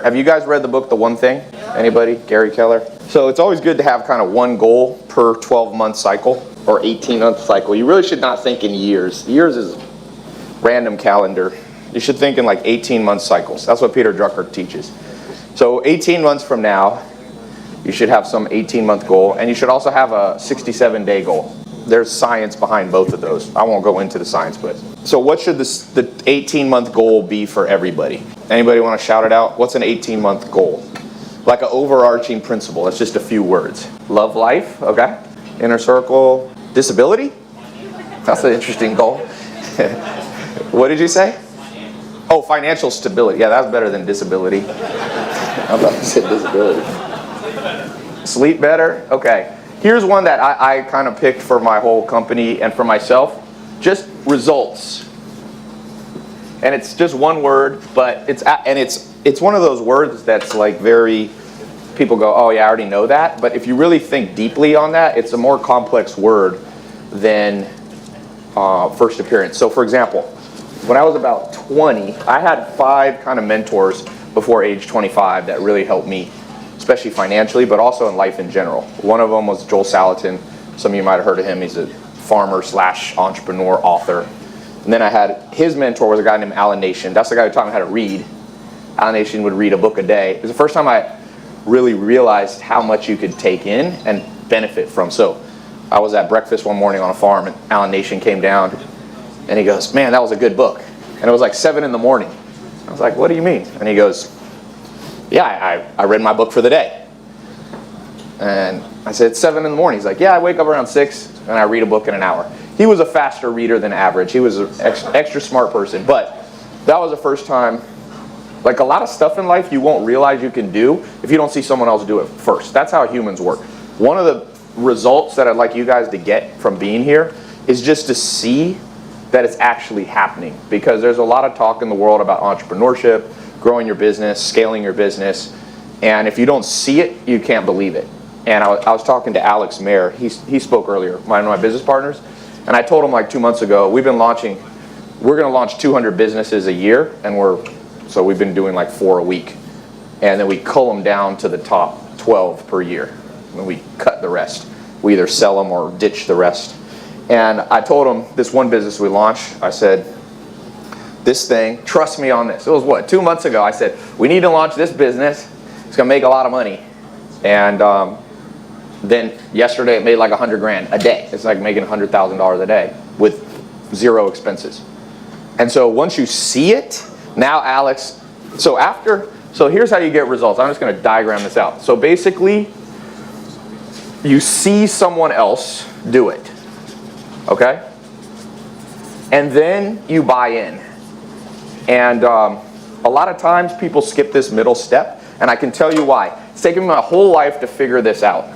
Have you guys read the book, The One Thing? Anybody? Gary Keller? So it's always good to have kind of one goal per 12-month cycle or 18-month cycle. You really should not think in years. Years is random calendar. You should think in like 18-month cycles. That's what Peter Drucker teaches. So 18 months from now, you should have some 18-month goal, and you should also have a 67-day goal. There's science behind both of those. I won't go into the science, but so what should the 18-month goal be for everybody? Anybody want to shout it out? What's an 18-month goal? Like an overarching principle. That's just a few words. Love life, okay. Inner circle. Disability? That's an interesting goal. What did you say? Oh, financial stability. Yeah, that's better than disability. I thought you said disability. Sleep better? Okay. Here's one that I kind of picked for my whole company and for myself. Just results. And it's just one word, but it's one of those words that's like very, people go, oh yeah, I already know that. But if you really think deeply on that, it's a more complex word than first appearance. So for example, when I was about 20, I had 5 kind of mentors before age 25 that really helped me, especially financially, but also in life in general. One of them was Joel Salatin. Some of you might have heard of him. He's a farmer / entrepreneur, author. And then I had, his mentor was a guy named Alan Nation. That's the guy who taught me how to read. Alan Nation would read a book a day. It was the first time I really realized how much you could take in and benefit from. So I was at breakfast one morning on a farm, and Alan Nation came down, and he goes, man, that was a good book. And it was like 7 in the morning. I was like, what do you mean? And he goes, yeah, I read my book for the day. And I said, it's 7 in the morning. He's like, yeah, I wake up around 6 and I read a book in an hour. He was a faster reader than average. He was an extra smart person. But that was the first time, like a lot of stuff in life you won't realize you can do if you don't see someone else do it first. That's how humans work. One of the results that I'd like you guys to get from being here is just to see that it's actually happening. Because there's a lot of talk in the world about entrepreneurship, growing your business, scaling your business, and if you don't see it, you can't believe it. And I was talking to Alex Mayer. He spoke earlier, one of my business partners, and I told him like 2 months ago, we're going to launch 200 businesses a year, and so we've been doing like 4 a week, and then we cull them down to the top 12 per year, and we cut the rest. We either sell them or ditch the rest. And I told him this one business we launched, I said, this thing, trust me on this. It was what, 2 months ago, I said, we need to launch this business. It's going to make a lot of money. And then yesterday it made like 100 grand a day. It's like making $100,000 a day with 0 expenses. And so once you see it, now Alex, so here's how you get results. I'm just going to diagram this out. So basically, you see someone else do it, okay? And then you buy in. And a lot of times people skip this middle step, and I can tell you why. It's taken me my whole life to figure this out.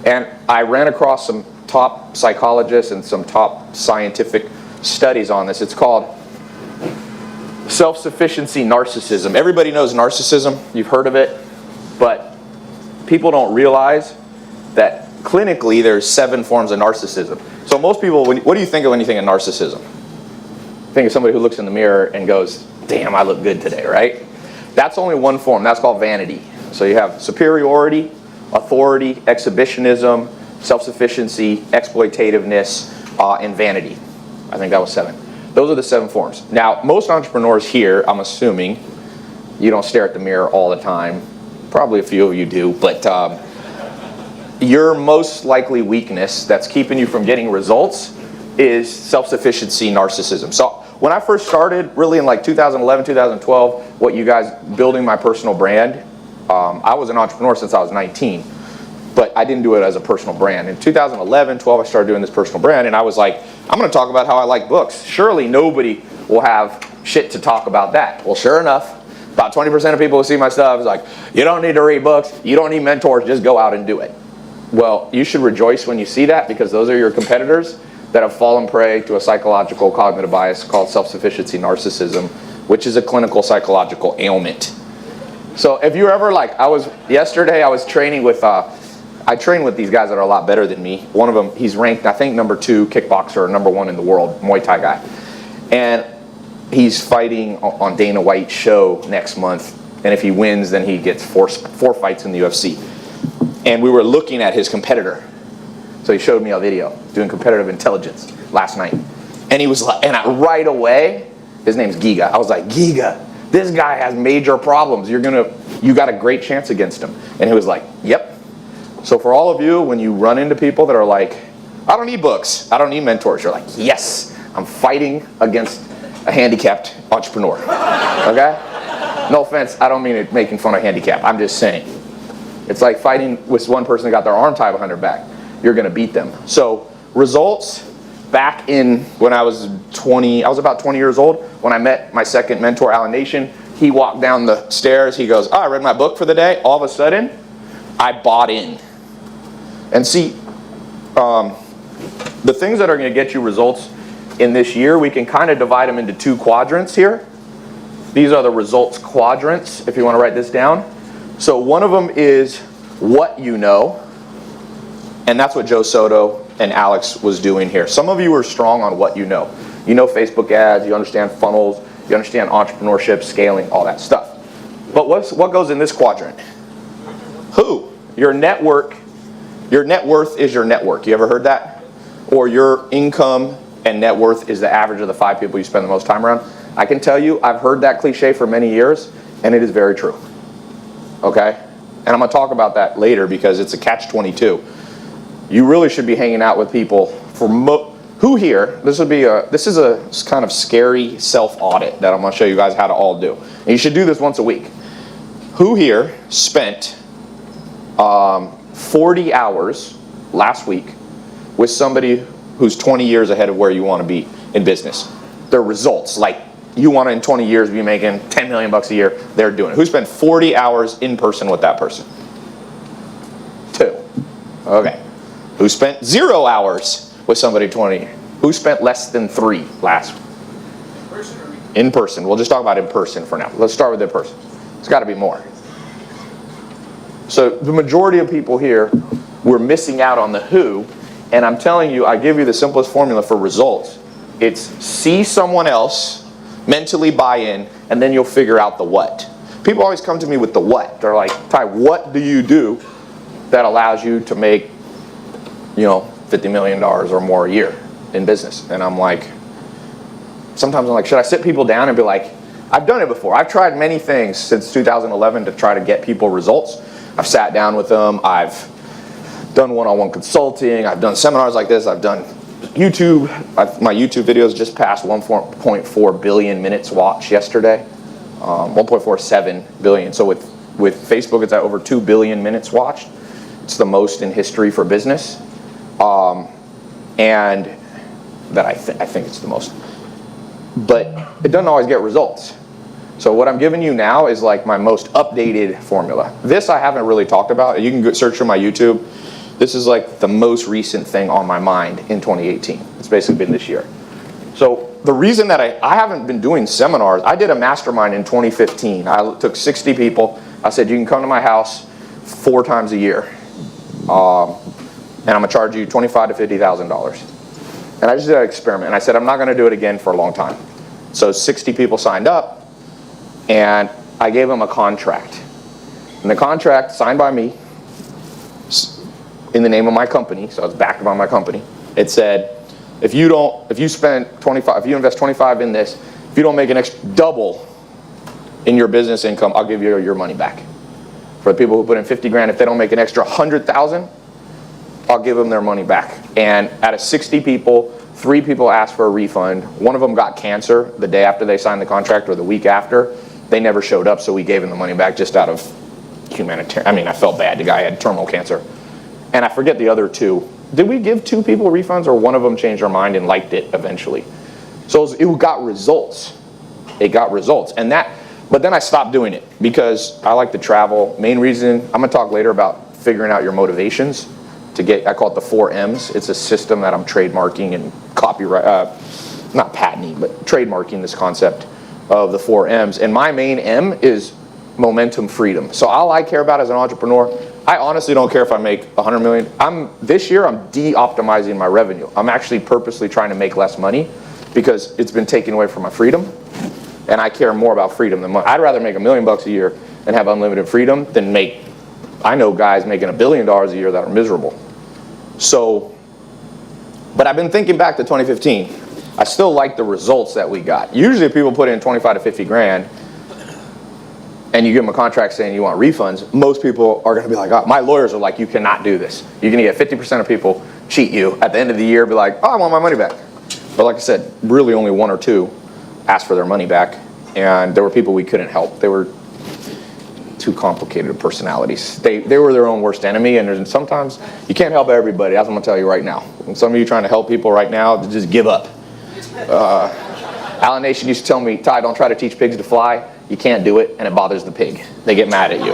And I ran across some top psychologists and some top scientific studies on this. It's called self-sufficiency narcissism. Everybody knows narcissism. You've heard of it. But people don't realize that clinically there's 7 forms of narcissism. So most people, what do you think of when you think of narcissism? Think of somebody who looks in the mirror and goes, damn, I look good today, right? That's only one form. That's called vanity. So you have superiority, authority, exhibitionism, self-sufficiency, exploitativeness, and vanity. I think that was 7. Those are the 7 forms. Now, most entrepreneurs here, I'm assuming, you don't stare at the mirror all the time. Probably a few of you do, but your most likely weakness that's keeping you from getting results is self-sufficiency narcissism. So when I first started, really in like 2011, 2012, what you guys, building my personal brand, I was an entrepreneur since I was 19, but I didn't do it as a personal brand. In 2011, 12, I started doing this personal brand, and I was like, I'm going to talk about how I like books. Surely nobody will have shit to talk about that. Well, sure enough, about 20% of people who see my stuff is like, you don't need to read books, you don't need mentors, just go out and do it. Well, you should rejoice when you see that, because those are your competitors that have fallen prey to a psychological cognitive bias called self-sufficiency narcissism, which is a clinical psychological ailment. So if you're ever like, yesterday I was training with, I train with these guys that are a lot better than me. One of them, he's ranked, I think, number 2 kickboxer, number 1 in the world, Muay Thai guy. And he's fighting on Dana White's show next month And if he wins, then he gets four fights in the UFC. And we were looking at his competitor. So he showed me a video doing competitive intelligence last night. And he was like, right away, his name's Giga. I was like, Giga, this guy has major problems. You got a great chance against him. And he was like, yep. So for all of you, when you run into people that are like, I don't need books, I don't need mentors, you're like, yes, I'm fighting against a handicapped entrepreneur. Okay? No offense, I don't mean it making fun of handicap. I'm just saying. It's like fighting with one person that got their arm tied behind their back. You're going to beat them. So results, back in when I was about 20 years old, when I met my second mentor, Alan Nation. He walked down the stairs. He goes, I read my book for the day. All of a sudden, I bought in. And see, the things that are going to get you results in this year, we can kind of divide them into two quadrants here. These are the results quadrants, if you want to write this down. So one of them is what you know. And that's what Joe Soto and Alex was doing here. Some of you are strong on what you know. You know Facebook ads, you understand funnels, you understand entrepreneurship, scaling, all that stuff. But what goes in this quadrant? Who? Your network. Your net worth is your network. You ever heard that? Or your income and net worth is the average of the 5 people you spend the most time around. I can tell you, I've heard that cliche for many years, and it is very true. Okay? And I'm going to talk about that later because it's a catch-22. You really should be hanging out with people who here, this is a kind of scary self-audit that I'm going to show you guys how to all do. And you should do this once a week. Who here spent 40 hours last week with somebody who's 20 years ahead of where you want to be in business? Their results, like you want to in 20 years be making 10 million bucks a year, they're doing it. Who spent 40 hours in person with that person? 2. Okay. Who spent 0 hours with somebody 20? Who spent less than 3 last? In person. We'll just talk about in person for now. Let's start with in person. It's got to be more. So the majority of people here, we're missing out on the who, and I'm telling you, I give you the simplest formula for results. It's see someone else, mentally buy in, and then you'll figure out the what. People always come to me with the what. They're like, Ty, what do you do that allows you to make, $50 million or more a year in business? And I'm like, sometimes I'm like, should I sit people down and be like, I've done it before. I've tried many things since 2011 to try to get people results. I've sat down with them. I've done one-on-one consulting. I've done seminars like this. I've done YouTube. My YouTube videos just passed 1.4 billion minutes watched yesterday. 1.47 billion. So with Facebook, it's at over 2 billion minutes watched. It's the most in history for business. And that I think it's the most. But it doesn't always get results. So what I'm giving you now is like my most updated formula. This I haven't really talked about. You can go search for my YouTube. This is like the most recent thing on my mind in 2018. It's basically been this year. So the reason that I haven't been doing seminars, I did a mastermind in 2015. I took 60 people. I said, you can come to my house 4 times a year. And I'm going to charge you $25,000 to $50,000. And I just did an experiment. And I said, I'm not going to do it again for a long time. So 60 people signed up. And I gave them a contract. And the contract signed by me in the name of my company, so it's backed by my company. It said, if you invest 25 in this, if you don't make an extra double in your business income, I'll give you your money back. For the people who put in 50 grand, if they don't make an extra 100,000, I'll give them their money back. And out of 60 people, 3 people asked for a refund. One of them got cancer the day after they signed the contract or the week after. They never showed up, so we gave him the money back just out of humanitarian. I felt bad. The guy had terminal cancer. And I forget the other 2. Did we give 2 people refunds, or one of them changed their mind and liked it eventually? So it got results. It got results. But then I stopped doing it because I like to travel. Main reason, I'm going to talk later about figuring out your motivations to get, I call it the 4 M's. It's a system that I'm trademarking and copyright, not patenting, but trademarking this concept of the 4 M's. And my main M is momentum freedom. So all I care about as an entrepreneur, I honestly don't care if I make 100 million. This year I'm de-optimizing my revenue. I'm actually purposely trying to make less money because it's been taken away from my freedom. And I care more about freedom than money. I'd rather make $1 million a year and have unlimited freedom than I know guys making $1 billion a year that are miserable. So, but I've been thinking back to 2015. I still like the results that we got. Usually if people put in 25 to 50 grand and you give them a contract saying you want refunds, most people are going to be like, oh, my lawyers are like, you cannot do this. You're going to get 50% of people cheat you at the end of the year, be like, oh, I want my money back. But like I said, really only 1 or 2 asked for their money back, and there were people we couldn't help. They were too complicated personalities. They were their own worst enemy, and sometimes you can't help everybody. That's what I'm going to tell you right now. And some of you trying to help people right now, just give up. Alan Nation used to tell me, Ty, don't try to teach pigs to fly. You can't do it, and it bothers the pig. They get mad at you.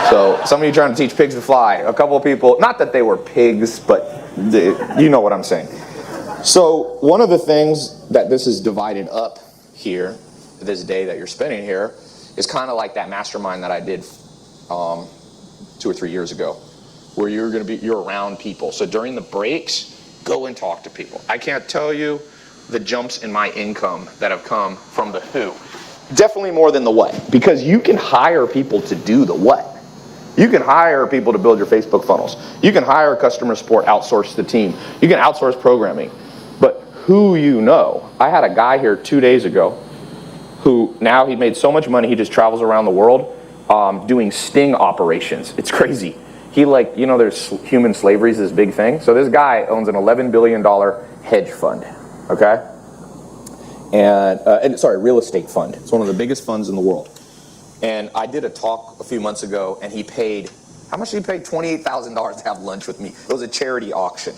So some of you trying to teach pigs to fly. A couple of people, not that they were pigs, but you know what I'm saying. So one of the things that this is divided up here, this day that you're spending here, is kind of like that mastermind that I did 2 or 3 years ago, where you're around people. So during the breaks, go and talk to people. I can't tell you the jumps in my income that have come from the who. Definitely more than the what, because you can hire people to do the what. You can hire people to build your Facebook funnels. You can hire customer support, outsource the team. You can outsource programming. But who you know, I had a guy here 2 days ago who now he made so much money he just travels around the world doing sting operations. It's crazy. He there's human slavery is this big thing. So this guy owns an $11 billion hedge fund, okay? And real estate fund. It's one of the biggest funds in the world. And I did a talk a few months ago, and how much did he pay? $28,000 to have lunch with me. It was a charity auction.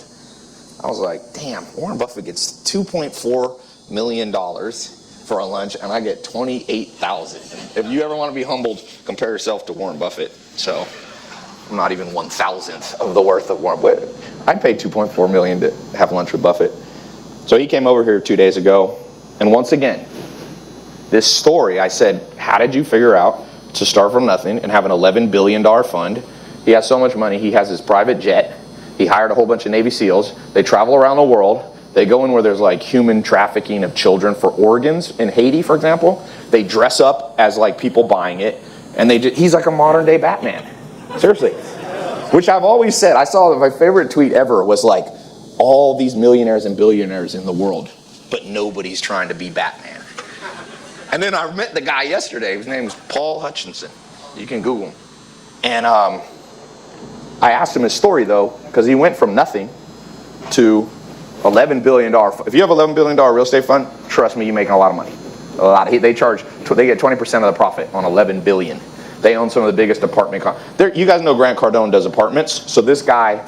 I was like, damn, Warren Buffett gets $2.4 million for a lunch, and I get $28,000. If you ever want to be humbled, compare yourself to Warren Buffett. So I'm not even 1,000th of the worth of Warren Buffett. I'd pay $2.4 million to have lunch with Buffett. So he came over here 2 days ago, and once again, this story, I said, how did you figure out to start from nothing and have an $11 billion fund? He has so much money, he has his private jet. He hired a whole bunch of Navy SEALs. They travel around the world. They go in where there's like human trafficking of children for organs. In Haiti, for example, they dress up as like people buying it. And he's like a modern day Batman. Seriously. Which I've always said, I saw my favorite tweet ever was like, all these millionaires and billionaires in the world, but nobody's trying to be Batman. And then I met the guy yesterday. His name is Paul Hutchinson. You can Google him. And I asked him his story, though, because he went from nothing to $11 billion. If you have $11 billion real estate fund, trust me, you're making a lot of money. They get 20% of the profit on $11 billion. They own some of the biggest apartment. You guys know Grant Cardone does apartments. So this guy,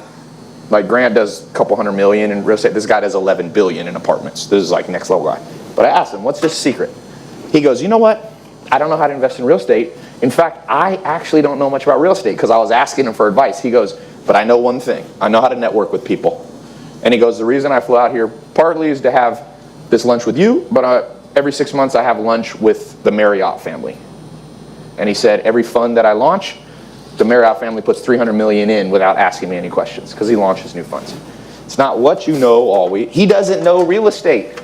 like Grant does a couple $100 million in real estate. This guy does $11 billion in apartments. This is like next level guy. But I asked him, what's his secret? He goes, you know what? I don't know how to invest in real estate. In fact, I actually don't know much about real estate because I was asking him for advice. He goes, but I know one thing. I know how to network with people. And he goes, the reason I flew out here partly is to have this lunch with you, but every 6 months I have lunch with the Marriott family. And he said, every fund that I launch, the Marriott family puts $300 million in without asking me any questions because he launches new funds. It's not what you know always. He doesn't know real estate.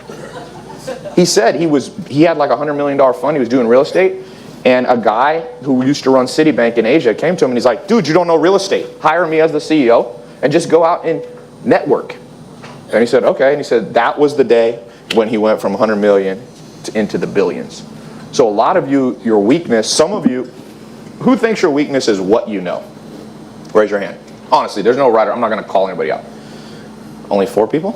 He said he had like a $100 million fund. He was doing real estate. And a guy who used to run Citibank in Asia came to him and he's like, dude, you don't know real estate. Hire me as the CEO and just go out and network. And he said, okay. And he said that was the day when he went from 100 million into the billions. So a lot of you, your weakness, some of you, who thinks your weakness is what you know? Raise your hand. Honestly, there's no right or I'm not going to call anybody out. Only 4 people?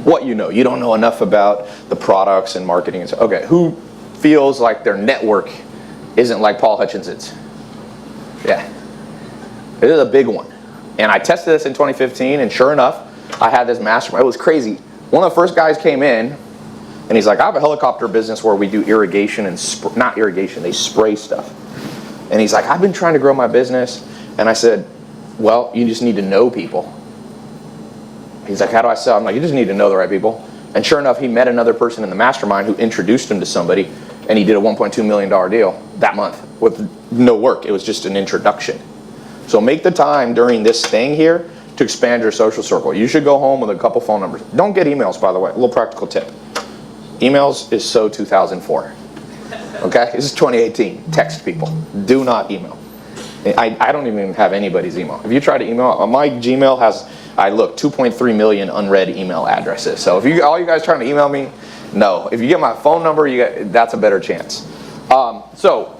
What you know. You don't know enough about the products and marketing and stuff. Okay, who feels like their network isn't like Paul Hutchinson's? Yeah. It is a big one. And I tested this in 2015, and sure enough, I had this mastermind. It was crazy. One of the first guys came in, and he's like, I have a helicopter business where we do irrigation and, not irrigation, they spray stuff. And he's like, I've been trying to grow my business. And I said, well, you just need to know people. He's like, how do I sell? I'm like, you just need to know the right people. And sure enough, he met another person in the mastermind who introduced him to somebody, and he did a $1.2 million deal that month with no work. It was just an introduction. So make the time during this thing here to expand your social circle. You should go home with a couple phone numbers. Don't get emails, by the way. A little practical tip. Emails is so 2004. Okay, this is 2018. Text people. Do not email. I don't even have anybody's email. If you try to email, my Gmail has, 2.3 million unread email addresses. So if all you guys trying to email me, no. If you get my phone number, that's a better chance. So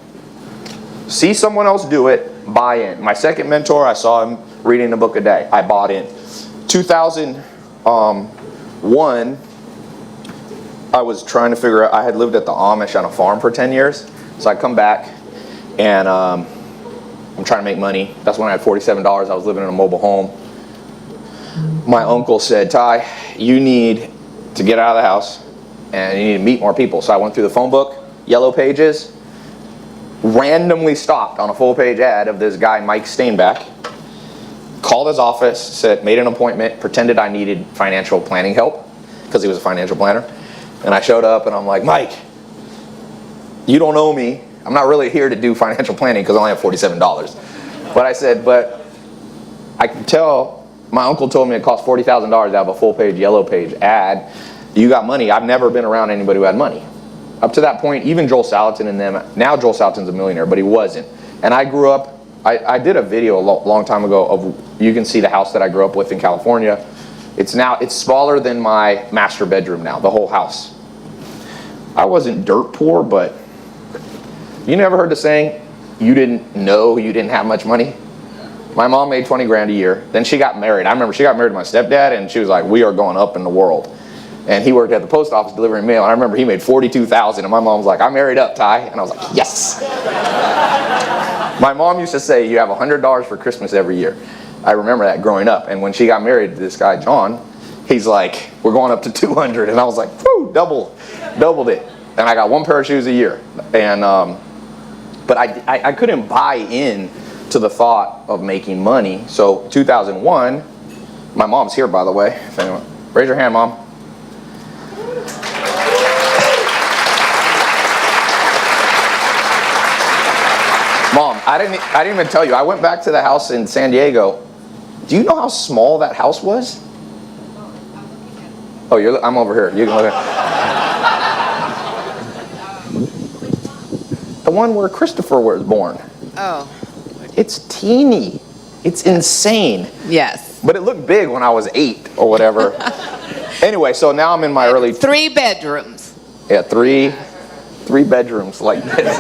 see someone else do it, buy in. My second mentor, I saw him reading a book a day. I bought in. 2001, I was trying to figure out, I had lived at the Amish on a farm for 10 years. So I come back and I'm trying to make money. That's when I had $47. I was living in a mobile home. My uncle said, Ty, you need to get out of the house and you need to meet more people. So I went through the phone book, Yellow Pages, randomly stopped on a full page ad of this guy, Mike Steinbach, called his office, made an appointment, pretended I needed financial planning help because he was a financial planner. And I showed up and I'm like, Mike, you don't owe me. I'm not really here to do financial planning because I only have $47. But I said, but I can tell, my uncle told me it cost $40,000 to have a full page, Yellow Page ad. You got money. I've never been around anybody who had money. Up to that point, even Joel Salatin and them, now Joel Salatin's a millionaire, but he wasn't. And I grew up, I did a video a long time ago of, you can see the house that I grew up with in California. It's smaller than my master bedroom now, the whole house. I wasn't dirt poor, but you never heard the saying, you didn't know you didn't have much money? My mom made 20 grand a year. Then she got married. I remember she got married to my stepdad and she was like, we are going up in the world. And he worked at the post office delivering mail. And I remember he made $42,000 and my mom was like, I married up, Ty. And I was like, yes. My mom used to say, you have $100 for Christmas every year. I remember that growing up. And when she got married to this guy, John, he's like, we're going up to 200. And I was like, whoo, doubled it. And I got one pair of shoes a year. And, but I couldn't buy in to the thought of making money. So 2001, my mom's here, by the way. If anyone, raise your hand, Mom. Mom, I didn't even tell you. I went back to the house in San Diego. Do you know how small that house was? Oh, I'm over here. You can look at the one where Christopher was born. Oh. It's teeny. It's insane. Yes. But it looked big when I was 8 or whatever. Anyway, so now I'm in my early... 3 bedrooms. Yeah, three bedrooms like this.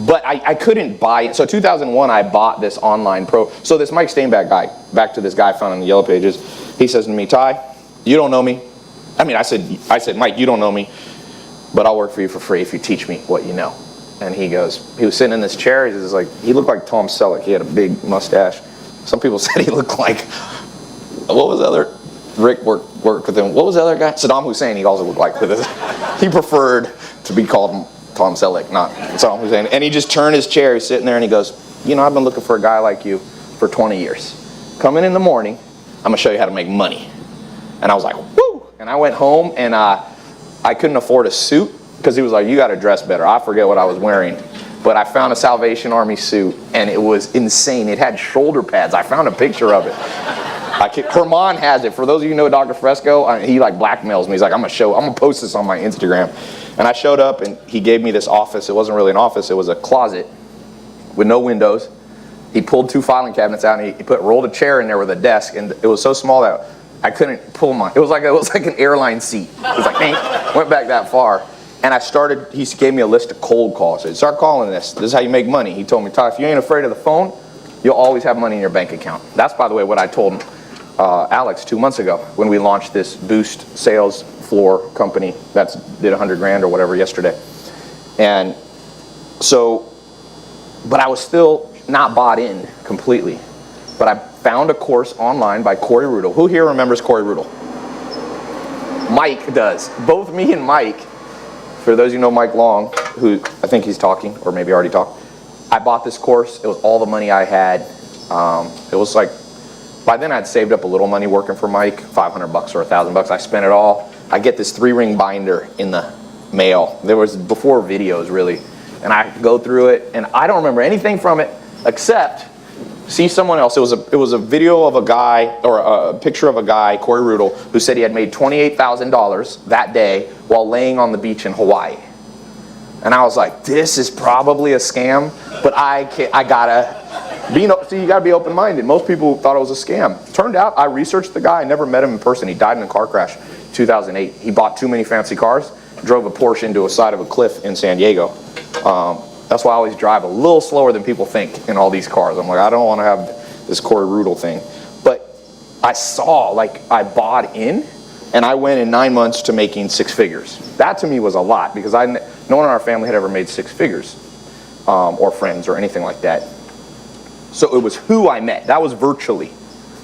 But I couldn't buy it. So 2001, I bought this online pro. So this Mike Steinbach guy, back to this guy I found on the Yellow Pages, he says to me, Ty, you don't know me. I said, Mike, you don't know me, but I'll work for you for free if you teach me what you know. And he was sitting in this chair. He looked like Tom Selleck. He had a big mustache. Some people said he looked like, what was the other? Rick worked with him. What was the other guy? Saddam Hussein. He also looked like with his. He preferred to be called Tom Selleck, not Saddam Hussein. And he just turned his chair. He's sitting there and he goes, I've been looking for a guy like you for 20 years. Come in the morning. I'm gonna show you how to make money. And I was like, woo! And I went home and I couldn't afford a suit. Because he was like, you got to dress better. I forget what I was wearing. But I found a Salvation Army suit, and it was insane. It had shoulder pads. I found a picture of it. Herman has it. For those of you who know Dr. Fresco, he blackmails me. He's like, I'm going to post this on my Instagram. And I showed up, and he gave me this office. It wasn't really an office. It was a closet with no windows. He pulled 2 filing cabinets out, and he rolled a chair in there with a desk, and it was so small that I couldn't pull mine. It was like an airline seat. It was like, went back that far. And he gave me a list of cold calls. He said, start calling this. This is how you make money. He told me, Ty, if you ain't afraid of the phone, you'll always have money in your bank account. That's, by the way, what I told Alex 2 months ago when we launched this Boost sales floor company that did 100 grand or whatever yesterday. And so, but I was still not bought in completely. But I found a course online by Corey Rudel. Who here remembers Corey Rudel? Mike does. Both me and Mike. For those of you who know Mike Long, who I think he's talking, or maybe already talked, I bought this course. It was all the money I had. It was like, by then I'd saved up a little money working for Mike, $500 or $1,000. I spent it all. I get this 3-ring binder in the mail. There was before videos, really. And I go through it, and I don't remember anything from it except see someone else. It was a video of a guy, or a picture of a guy, Corey Rudel, who said he had made $28,000 that day while laying on the beach in Hawaii. And I was like, this is probably a scam, but I gotta be, so you gotta be open-minded. Most people thought it was a scam. Turned out, I researched the guy, I never met him in person. He died in a car crash in 2008. He bought too many fancy cars, drove a Porsche into a side of a cliff in San Diego. That's why I always drive a little slower than people think in all these cars. I'm like, I don't want to have this Corey Rudel thing. But I saw, like, I bought in, and I went in 9 months to making 6 figures. That to me was a lot, because no one in our family had ever made 6 figures, or friends or anything like that. So it was who I met. That was virtually.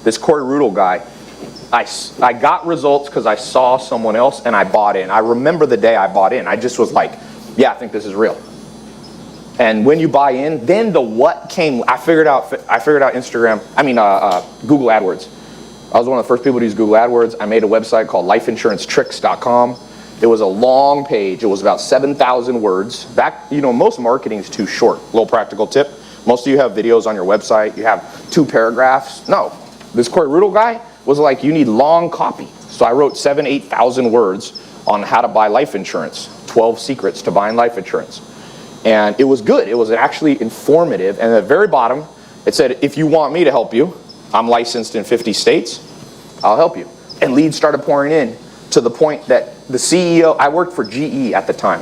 This Corey Rudel guy, I got results because I saw someone else and I bought in. I remember the day I bought in. I just was like, yeah, I think this is real. And when you buy in, then the what came. I figured out Instagram. Google AdWords. I was one of the first people to use Google AdWords. I made a website called lifeinsurancetricks.com. It was a long page. It was about 7,000 words. Most marketing is too short. Little practical tip. Most of you have videos on your website. You have 2 paragraphs. No, this Corey Rudel guy was like, you need long copy. So I wrote 8,000 words on how to buy life insurance. 12 secrets to buying life insurance. And it was good. It was actually informative. And at the very bottom, it said, if you want me to help you, I'm licensed in 50 states, I'll help you. And leads started pouring in to the point that the CEO, I worked for GE at the time,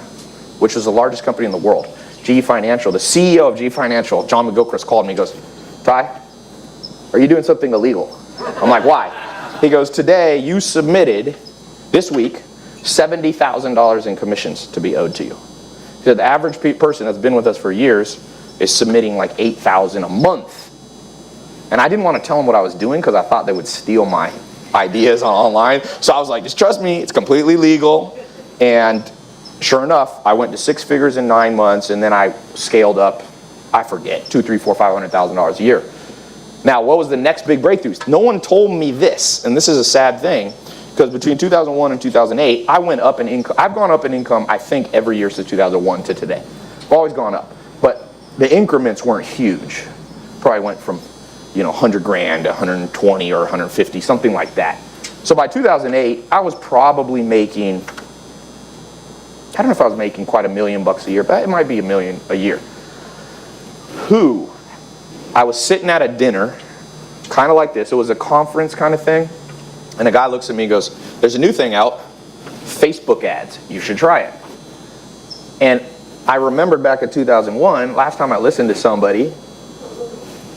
which was the largest company in the world, GE Financial. The CEO of GE Financial, John McGilchrist, called me and goes, Ty, are you doing something illegal? I'm like, why? He goes, today you submitted, this week, $70,000 in commissions to be owed to you. He said the average person that's been with us for years is submitting like $8,000 a month. And I didn't want to tell them what I was doing because I thought they would steal my ideas online. So I was like, just trust me, it's completely legal. And sure enough, I went to 6 figures in 9 months, and then I scaled up, I forget, $200,000, $300,000, $400,000, $500,000 a year. Now, what was the next big breakthrough? No one told me this, and this is a sad thing, because between 2001 and 2008, I went up in income. I've gone up in income, I think, every year since 2001 to today. I've always gone up. But the increments weren't huge. Probably went from 100 grand to 120 or 150, something like that. So by 2008, I was probably making, I don't know if I was making quite $1 million a year, but it might be $1 million a year. I was sitting at a dinner, kind of like this. It was a conference kind of thing. And a guy looks at me and goes, there's a new thing out, Facebook ads. You should try it. And I remembered back in 2001, last time I listened to somebody,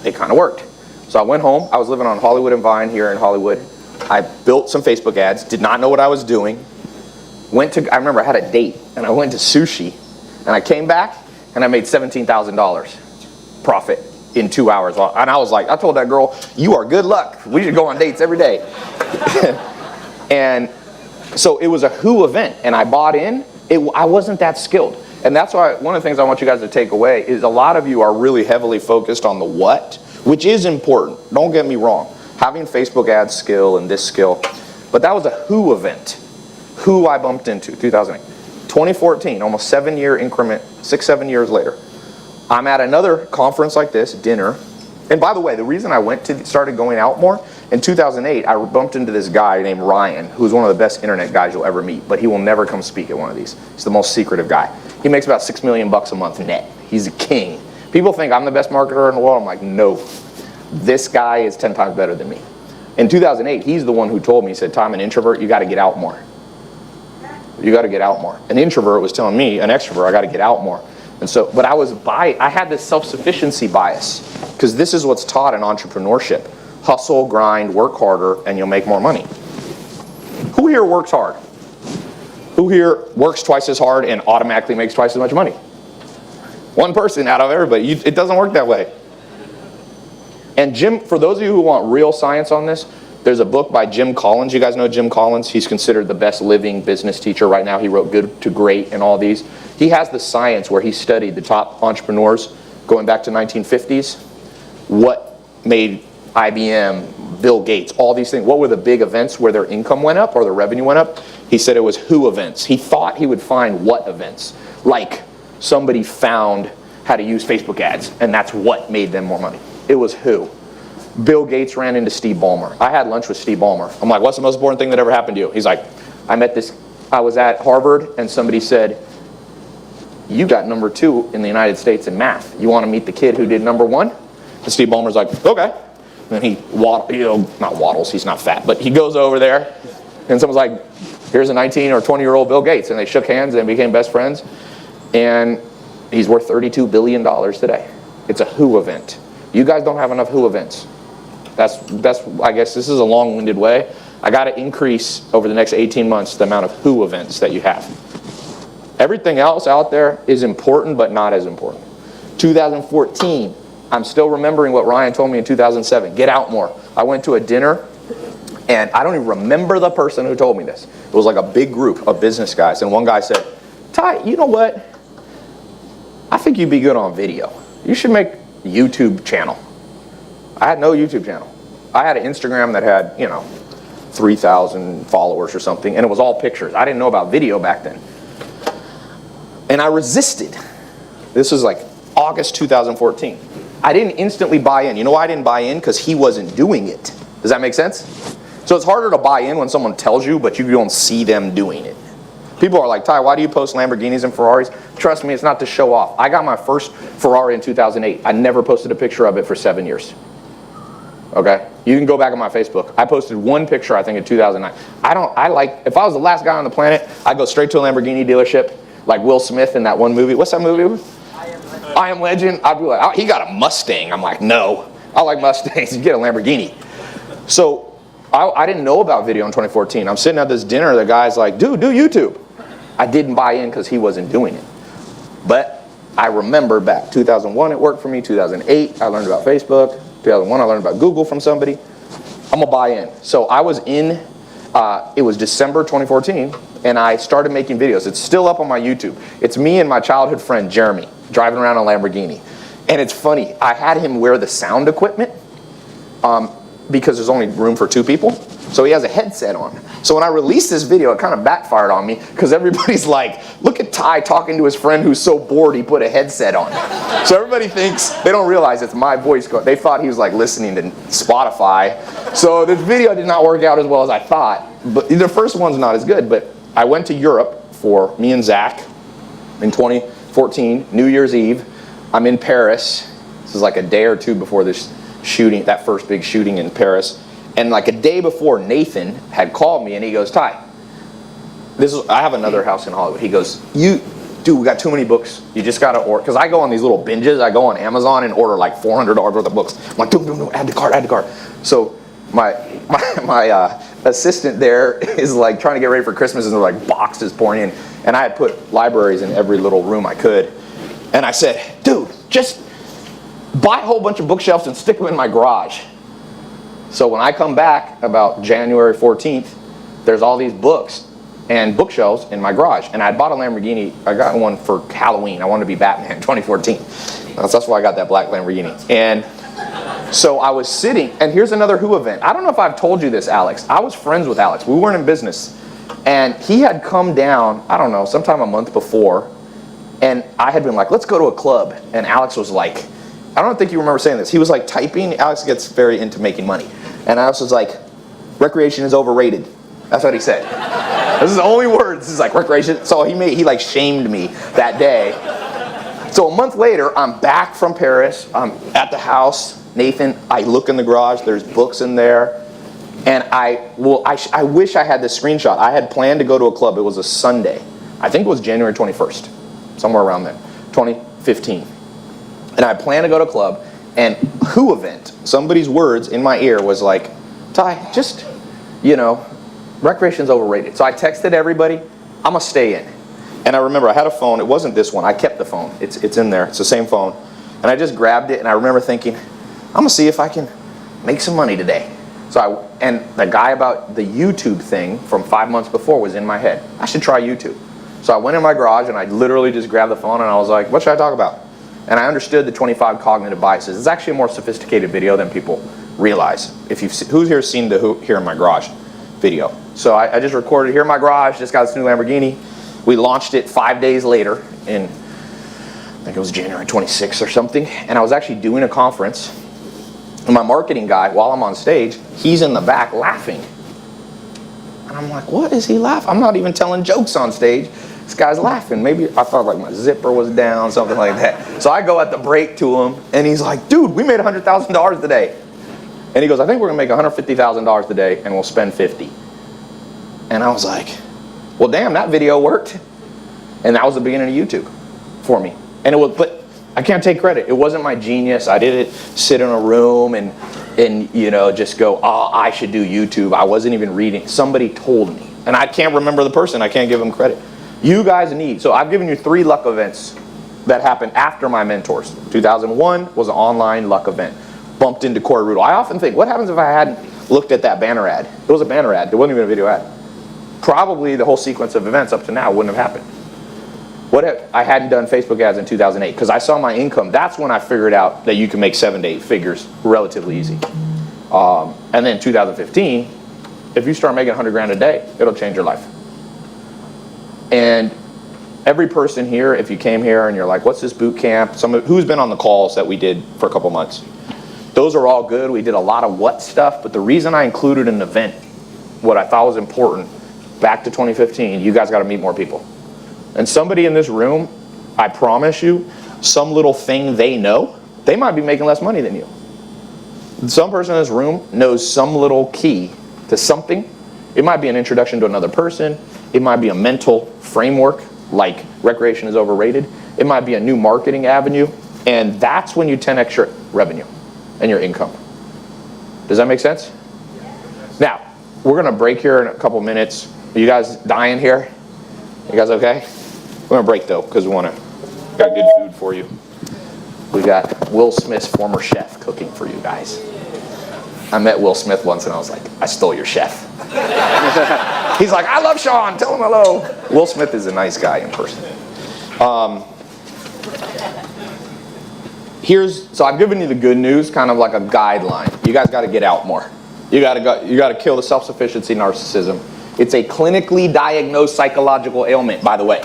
it kind of worked. So I went home. I was living on Hollywood and Vine here in Hollywood. I built some Facebook ads, did not know what I was doing. I remember I had a date, and I went to sushi. And I came back, and I made $17,000 profit in 2 hours. And I was like, I told that girl, you are good luck. We should go on dates every day. And so it was a who event, and I bought in. I wasn't that skilled. And that's why one of the things I want you guys to take away is a lot of you are really heavily focused on the what, which is important. Don't get me wrong. Having Facebook ads skill and this skill. But that was a who event. Who I bumped into, 2008. 2014, almost 7-year increment, 6-7 years later. I'm at another conference like this, dinner. And by the way, the reason I started going out more, in 2008, I bumped into this guy named Ryan, who's one of the best internet guys you'll ever meet, but he will never come speak at one of these. He's the most secretive guy. He makes about $6 million a month net. He's a king. People think I'm the best marketer in the world. I'm like, no. This guy is 10 times better than me. In 2008, he's the one who told me, he said, Tom, an introvert, you got to get out more. You got to get out more. An introvert was telling me, an extrovert, I got to get out more. And so, but I had this self-sufficiency bias, because this is what's taught in entrepreneurship. Hustle, grind, work harder, and you'll make more money. Who here works hard? Who here works twice as hard and automatically makes twice as much money? One person out of everybody. It doesn't work that way. And for those of you who want real science on this, there's a book by Jim Collins. You guys know Jim Collins? He's considered the best living business teacher right now. He wrote Good to Great and all these. He has the science where he studied the top entrepreneurs going back to 1950s. What made IBM, Bill Gates, all these things. What were the big events where their income went up or their revenue went up? He said it was who events. He thought he would find what events. Like somebody found how to use Facebook ads, and that's what made them more money. It was who. Bill Gates ran into Steve Ballmer. I had lunch with Steve Ballmer. I'm like, what's the most important thing that ever happened to you? He's like, I was at Harvard and somebody said, you got #2 in the United States in math. You want to meet the kid who did #1? And Steve Ballmer's like, okay. And he not waddles, he's not fat, but he goes over there and someone's like, here's a 19 or 20-year-old Bill Gates. And they shook hands and became best friends. And he's worth $32 billion today. It's a who event. You guys don't have enough who events. That's I guess this is a long-winded way. I got to increase over the next 18 months the amount of who events that you have. Everything else out there is important, but not as important. 2014, I'm still remembering what Ryan told me in 2007. Get out more. I went to a dinner, and I don't even remember the person who told me this. It was like a big group of business guys, and one guy said, Ty, you know what? I think you'd be good on video. You should make a YouTube channel. I had no YouTube channel. I had an Instagram that had, 3,000 followers or something, and it was all pictures. I didn't know about video back then. And I resisted. This was like August 2014. I didn't instantly buy in. You know why I didn't buy in? Because he wasn't doing it. Does that make sense? So it's harder to buy in when someone tells you, but you don't see them doing it. People are like, Ty, why do you post Lamborghinis and Ferraris? Trust me, it's not to show off. I got my first Ferrari in 2008. I never posted a picture of it for 7 years. Okay? You can go back on my Facebook. I posted one picture, I think, in 2009. If I was the last guy on the planet, I'd go straight to a Lamborghini dealership, like Will Smith in that one movie. What's that movie? I Am Legend. I'd be like, oh, he got a Mustang. I'm like, no. I like Mustangs. You get a Lamborghini. So I didn't know about video in 2014. I'm sitting at this dinner. The guy's like, dude, do YouTube. I didn't buy in because he wasn't doing it. But I remember back 2001, it worked for me. 2008, I learned about Facebook. 2001, I learned about Google from somebody. I'm going to buy in. So I was in, it was December 2014, and I started making videos. It's still up on my YouTube. It's me and my childhood friend, Jeremy, driving around a Lamborghini. And it's funny, I had him wear the sound equipment because there's only room for 2 people. So he has a headset on. So when I released this video, it kind of backfired on me because everybody's like, look at Ty talking to his friend who's so bored he put a headset on. So everybody thinks, they don't realize it's my voice. They thought he was like listening to Spotify. So this video did not work out as well as I thought. But the first one's not as good. But I went to Europe for me and Zach in 2014, New Year's Eve. I'm in Paris. This is like a day or 2 before this shooting, that first big shooting in Paris. And like a day before, Nathan had called me and he goes, Ty, I have another house in Hollywood. He goes, dude, we got too many books. You just got to order. Because I go on these little binges. I go on Amazon and order like $400 worth of books. I'm like, no, add to cart. So my assistant there is like trying to get ready for Christmas and there were like boxes pouring in. And I had put libraries in every little room I could. And I said, dude, just buy a whole bunch of bookshelves and stick them in my garage. So when I come back about January 14th, there's all these books and bookshelves in my garage. And I bought a Lamborghini. I got one for Halloween. I wanted to be Batman in 2014. That's why I got that black Lamborghini. And so I was sitting, and here's another Who event. I don't know if I've told you this, Alex. I was friends with Alex. We weren't in business. And he had come down, I don't know, sometime a month before. And I had been like, let's go to a club. And Alex was like, I don't think you remember saying this. He was like typing. Alex gets very into making money. And Alex was like, recreation is overrated. That's what he said. This is the only words. This is like recreation. So he like shamed me that day. So a month later, I'm back from Paris. I'm at the house. Nathan, I look in the garage. There's books in there. And I wish I had this screenshot. I had planned to go to a club. It was a Sunday. I think it was January 21st. Somewhere around there. 2015. And I planned to go to a club. And Who event, somebody's words in my ear was like, Ty, just, recreation's overrated. So I texted everybody, I'm going to stay in. And I remember I had a phone. It wasn't this one. I kept the phone. It's in there. It's the same phone. And I just grabbed it, and I remember thinking, I'm going to see if I can make some money today. And the guy about the YouTube thing from 5 months before was in my head. I should try YouTube. So I went in my garage, and I literally just grabbed the phone, and I was like, what should I talk about? And I understood the 25 cognitive biases. It's actually a more sophisticated video than people realize. Who's here seen the Here in My Garage video? So I just recorded Here in My Garage, just got this new Lamborghini. We launched it 5 days later in, I think it was January 26th or something. And I was actually doing a conference And my marketing guy, while I'm on stage, he's in the back laughing. And I'm like, what is he laughing? I'm not even telling jokes on stage. This guy's laughing. Maybe I thought like my zipper was down, something like that. So I go at the break to him, and he's like, dude, we made $100,000 today. And he goes, I think we're gonna make $150,000 today, and we'll spend 50. And I was like, well, damn, that video worked. And that was the beginning of YouTube for me. And it was, but I can't take credit. It wasn't my genius. I didn't sit in a room and you know, just go, oh, I should do YouTube. I wasn't even reading. Somebody told me. And I can't remember the person. I can't give them credit. You guys need, so I've given you 3 luck events that happened after my mentors. 2001 was an online luck event. Bumped into Corey Rudel. I often think, what happens if I hadn't looked at that banner ad? It was a banner ad. It wasn't even a video ad. Probably the whole sequence of events up to now wouldn't have happened. What if I hadn't done Facebook ads in 2008? Because I saw my income. That's when I figured out that you can make 7 to 8 figures relatively easy. And then 2015, if you start making 100 grand a day, it'll change your life. And every person here, if you came here and you're like, what's this boot camp? Who's been on the calls that we did for a couple months? Those are all good. We did a lot of what stuff, but the reason I included an event, what I thought was important, back to 2015, you guys got to meet more people. And somebody in this room, I promise you, some little thing they know, they might be making less money than you. Some person in this room knows some little key to something. It might be an introduction to another person. It might be a mental framework, like recreation is overrated. It might be a new marketing avenue. And that's when you 10x your revenue and your income. Does that make sense? Now, we're going to break here in a couple minutes. Are you guys dying here? You guys okay? We're going to break, though, because we got good food for you. We got Will Smith's former chef cooking for you guys. I met Will Smith once, and I was like, I stole your chef. He's like, I love Sean. Tell him hello. Will Smith is a nice guy in person. So I've given you the good news, kind of like a guideline. You guys got to get out more. You got to kill the self-sufficiency narcissism. It's a clinically diagnosed psychological ailment, by the way.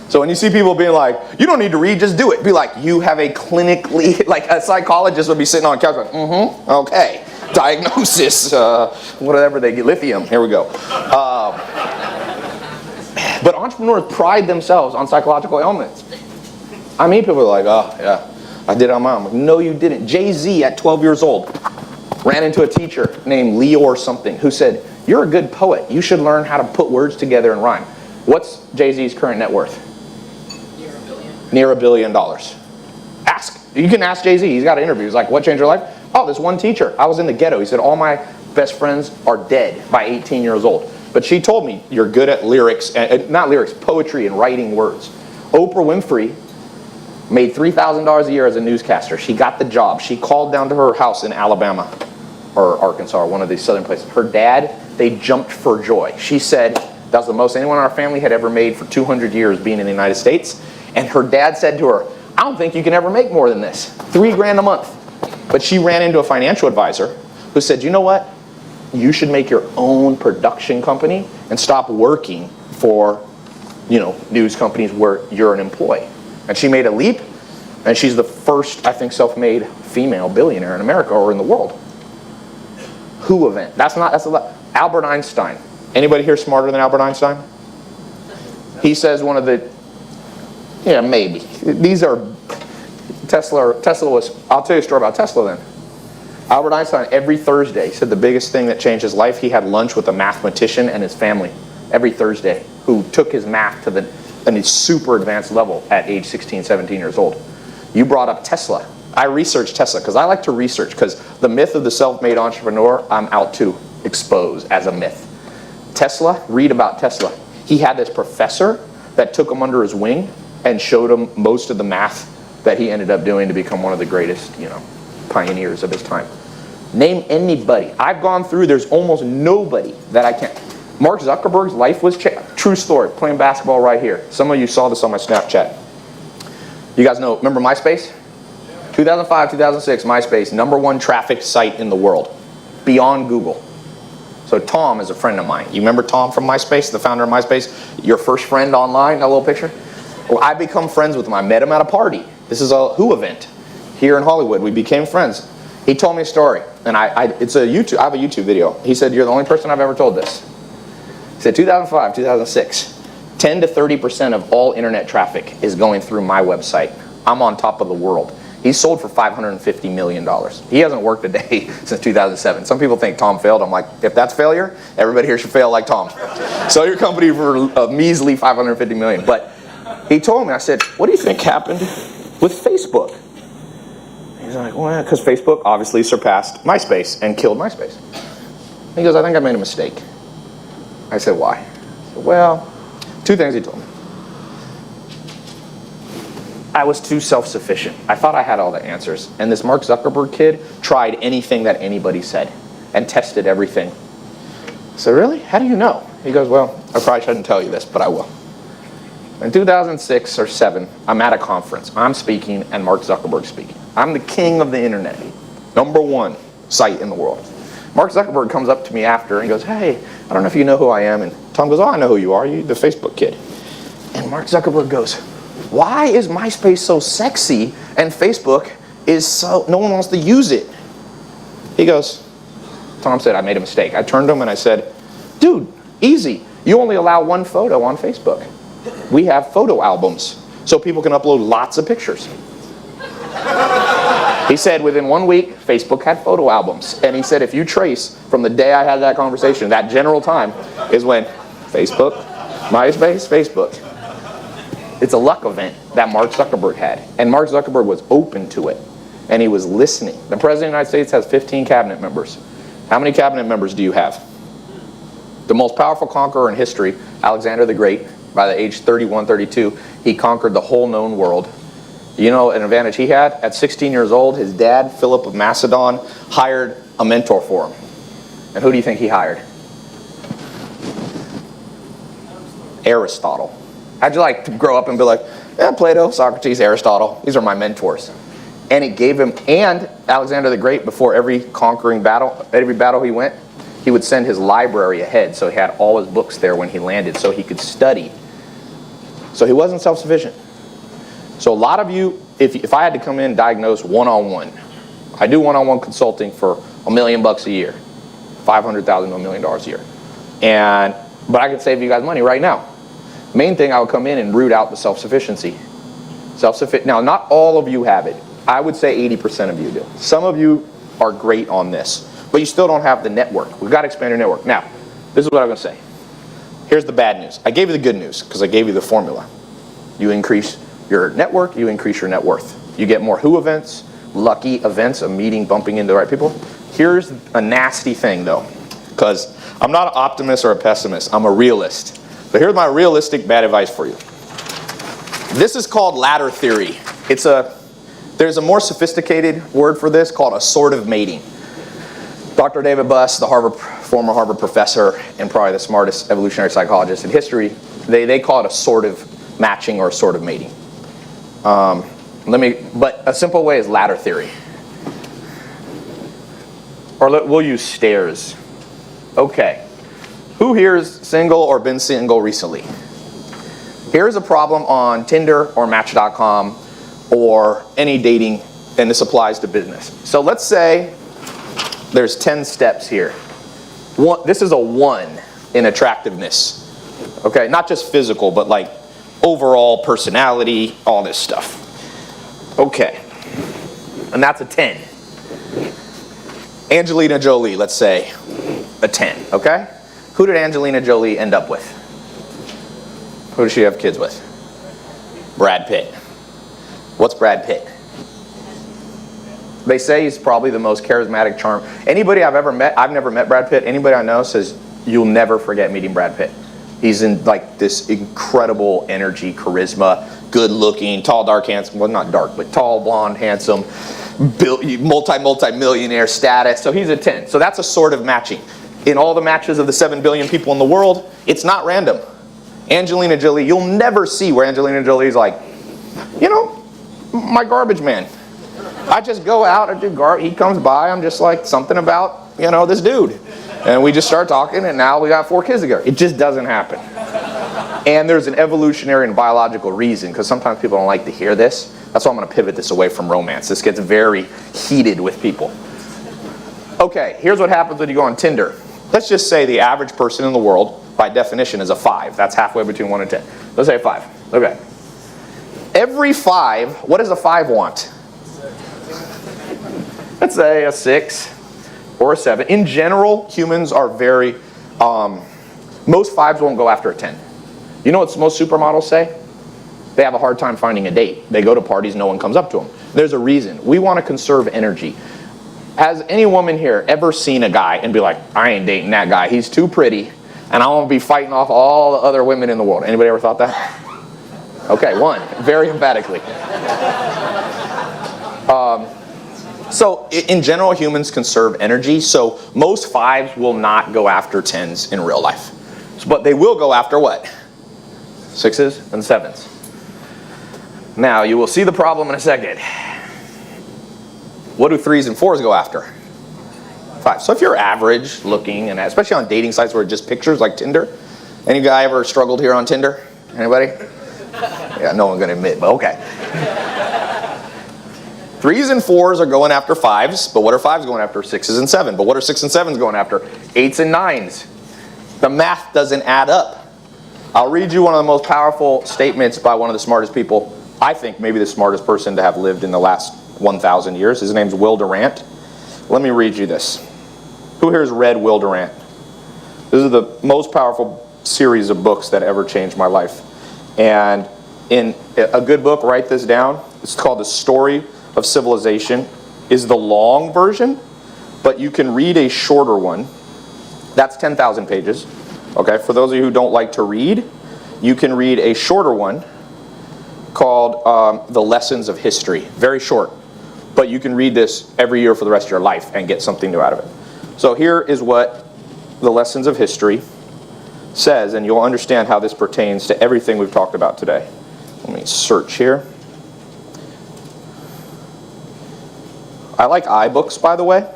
So when you see people being like, you don't need to read, just do it. Be like, you have a clinically, like a psychologist would be sitting on a couch like, okay. Diagnosis, whatever they get, lithium, here we go. But entrepreneurs pride themselves on psychological ailments. I mean, people are like, oh, yeah, I did it on my own. I'm like, no, you didn't. Jay-Z at 12 years old ran into a teacher named Leo something who said, you're a good poet. You should learn how to put words together and rhyme. What's Jay-Z's current net worth? Near $1 billion. You can ask Jay-Z. He's got an interview. He's like, what changed your life? Oh, this one teacher. I was in the ghetto. He said, all my best friends are dead by 18 years old. But she told me, you're good at lyrics, not lyrics, poetry and writing words. Oprah Winfrey made $3,000 a year as a newscaster. She got the job. She called down to her house in Alabama or Arkansas, or one of these southern places. Her dad, they jumped for joy. She said that was the most anyone in our family had ever made for 200 years being in the United States. And her dad said to her, I don't think you can ever make more than this. $3 grand a month. But she ran into a financial advisor who said, you know what? You should make your own production company and stop working for, news companies where you're an employee. And she made a leap, and she's the first, I think, self-made female billionaire in America or in the world. Who event? That's a lot. Albert Einstein. Anybody here smarter than Albert Einstein? He says one of the, maybe. These are Tesla was, I'll tell you a story about Tesla then. Albert Einstein, every Thursday, said the biggest thing that changed his life, he had lunch with a mathematician and his family every Thursday who took his math to a super advanced level at age 16, 17 years old. You brought up Tesla. I researched Tesla because I like to research because the myth of the self-made entrepreneur, I'm out to expose as a myth. Tesla, read about Tesla. He had this professor that took him under his wing and showed him most of the math that he ended up doing to become one of the greatest, pioneers of his time. Name anybody. I've gone through, there's almost nobody that I can't. Mark Zuckerberg's life was changed. True story, playing basketball right here. Some of you saw this on my Snapchat. You guys remember MySpace? 2005, 2006, MySpace, #1 traffic site in the world, beyond Google. So Tom is a friend of mine. You remember Tom from MySpace, the founder of MySpace? Your first friend online, that little picture? Well, I become friends with him. I met him at a party. This is a Who event here in Hollywood. We became friends. He told me a story, and it's a YouTube. I have a YouTube video. He said, "You're the only person I've ever told this." He said, 2005, 2006, 10 to 30% of all internet traffic is going through my website. I'm on top of the world. He's sold for $550 million. He hasn't worked a day since 2007. Some people think Tom failed. I'm like, if that's failure, everybody here should fail like Tom. Sell your company for a measly $550 million. But he told me, I said, what do you think happened with Facebook? He's like, well, because Facebook obviously surpassed MySpace and killed MySpace. He goes, I think I made a mistake. I said, why? He said, well, two things he told me. I was too self-sufficient. I thought I had all the answers. And this Mark Zuckerberg kid tried anything that anybody said and tested everything. So really? How do you know? He goes, well, I probably shouldn't tell you this, but I will. In 2006 or 7, I'm at a conference. I'm speaking and Mark Zuckerberg's speaking. I'm the king of the internet. #1 site in the world. Mark Zuckerberg comes up to me after and goes, hey, I don't know if you know who I am. And Tom goes, oh, I know who you are. You're the Facebook kid. And Mark Zuckerberg goes, why is MySpace so sexy and Facebook is so, no one wants to use it? He goes, Tom said, I made a mistake. I turned to him and I said, dude, easy. You only allow one photo on Facebook. We have photo albums so people can upload lots of pictures. He said within 1 week, Facebook had photo albums. And he said if you trace from the day I had that conversation, that general time is when Facebook, MySpace, Facebook. It's a luck event that Mark Zuckerberg had. And Mark Zuckerberg was open to it. And he was listening. The President of the United States has 15 cabinet members. How many cabinet members do you have? The most powerful conqueror in history, Alexander the Great, by the age 31, 32, he conquered the whole known world. You know an advantage he had? At 16 years old, his dad, Philip of Macedon, hired a mentor for him. And who do you think he hired? Aristotle. How'd you like to grow up and be like, yeah, Plato, Socrates, Aristotle, these are my mentors. And it gave him, and Alexander the Great, before every conquering battle, every battle he went, he would send his library ahead, so he had all his books there when he landed, so he could study. So he wasn't self-sufficient. So a lot of you, if I had to come in and diagnose one-on-one, I do one-on-one consulting for $1 million a year, $500,000 to $1 million a year. But I could save you guys money right now. Main thing, I would come in and root out the self-sufficiency. Now, not all of you have it. I would say 80% of you do. Some of you are great on this, but you still don't have the network. We've got to expand your network. Now, this is what I'm going to say. Here's the bad news. I gave you the good news because I gave you the formula. You increase your network, you increase your net worth. You get more who events, lucky events, a meeting, bumping into the right people. Here's a nasty thing, though, because I'm not an optimist or a pessimist. I'm a realist. But here's my realistic bad advice for you. This is called ladder theory. There's a more sophisticated word for this called assortive mating. Dr. David Buss, the former Harvard professor and probably the smartest evolutionary psychologist in history, they call it assortive matching or assortive mating. But a simple way is ladder theory. Or we'll use stairs. Okay. Who here is single or been single recently? Here's a problem on Tinder or Match.com or any dating, and this applies to business. So let's say there's 10 steps here. This is a 1 in attractiveness. Okay, not just physical, but like overall personality, all this stuff. Okay, and that's a 10. Angelina Jolie, let's say, a 10, okay? Who did Angelina Jolie end up with? Who does she have kids with? Brad Pitt. What's Brad Pitt? They say he's probably the most charismatic charm. Anybody I've ever met, I've never met Brad Pitt, anybody I know says, you'll never forget meeting Brad Pitt. He's in like this incredible energy, charisma, good looking, tall, dark, handsome, well not dark, but tall, blonde, handsome, multi-millionaire status. So he's a 10. So that's a sort of matching. In all the matches of the 7 billion people in the world, it's not random. Angelina Jolie, you'll never see where Angelina Jolie's like, you know, my garbage man. I just go out and do garbage. He comes by, I'm just like, something about, you know, this dude. And we just start talking, and now we got 4 kids together. It just doesn't happen. And there's an evolutionary and biological reason, because sometimes people don't like to hear this. That's why I'm going to pivot this away from romance. This gets very heated with people. Okay, here's what happens when you go on Tinder. Let's just say the average person in the world, by definition, is a 5. That's halfway between 1 and 10. Let's say 5. Okay. Every 5, what does a 5 want? Let's say a 6 or a 7. In general, humans are very, most 5s won't go after a 10. You know what most supermodels say? They have a hard time finding a date. They go to parties, no one comes up to them. There's a reason. We want to conserve energy. Has any woman here ever seen a guy and be like, I ain't dating that guy, he's too pretty, and I want to be fighting off all the other women in the world? Anybody ever thought that? Okay, 1, very emphatically. So in general, humans conserve energy, so most 5s will not go after 10s in real life. But they will go after what? 6s and 7s. Now, you will see the problem in a second. What do 3s and 4s go after? 5. So if you're average looking, and especially on dating sites where it's just pictures like Tinder, any guy ever struggled here on Tinder? Anybody? Yeah, no one's going to admit, but okay. 3s and 4s are going after 5s, but what are 5s going after? 6s and 7s. But what are 6s and 7s going after? 8s and 9s. The math doesn't add up. I'll read you one of the most powerful statements by one of the smartest people, I think maybe the smartest person to have lived in the last 1,000 years. His name's Will Durant. Let me read you this. Who here has read Will Durant? This is the most powerful series of books that ever changed my life. And in a good book, write this down. It's called The Story of Civilization. Is the long version, but you can read a shorter one. That's 10,000 pages. Okay, for those of you who don't like to read, you can read a shorter one called The Lessons of History. Very short, but you can read this every year for the rest of your life and get something new out of it. So here is what The Lessons of History says, and you'll understand how this pertains to everything we've talked about today. Let me search here. I like iBooks, by the way,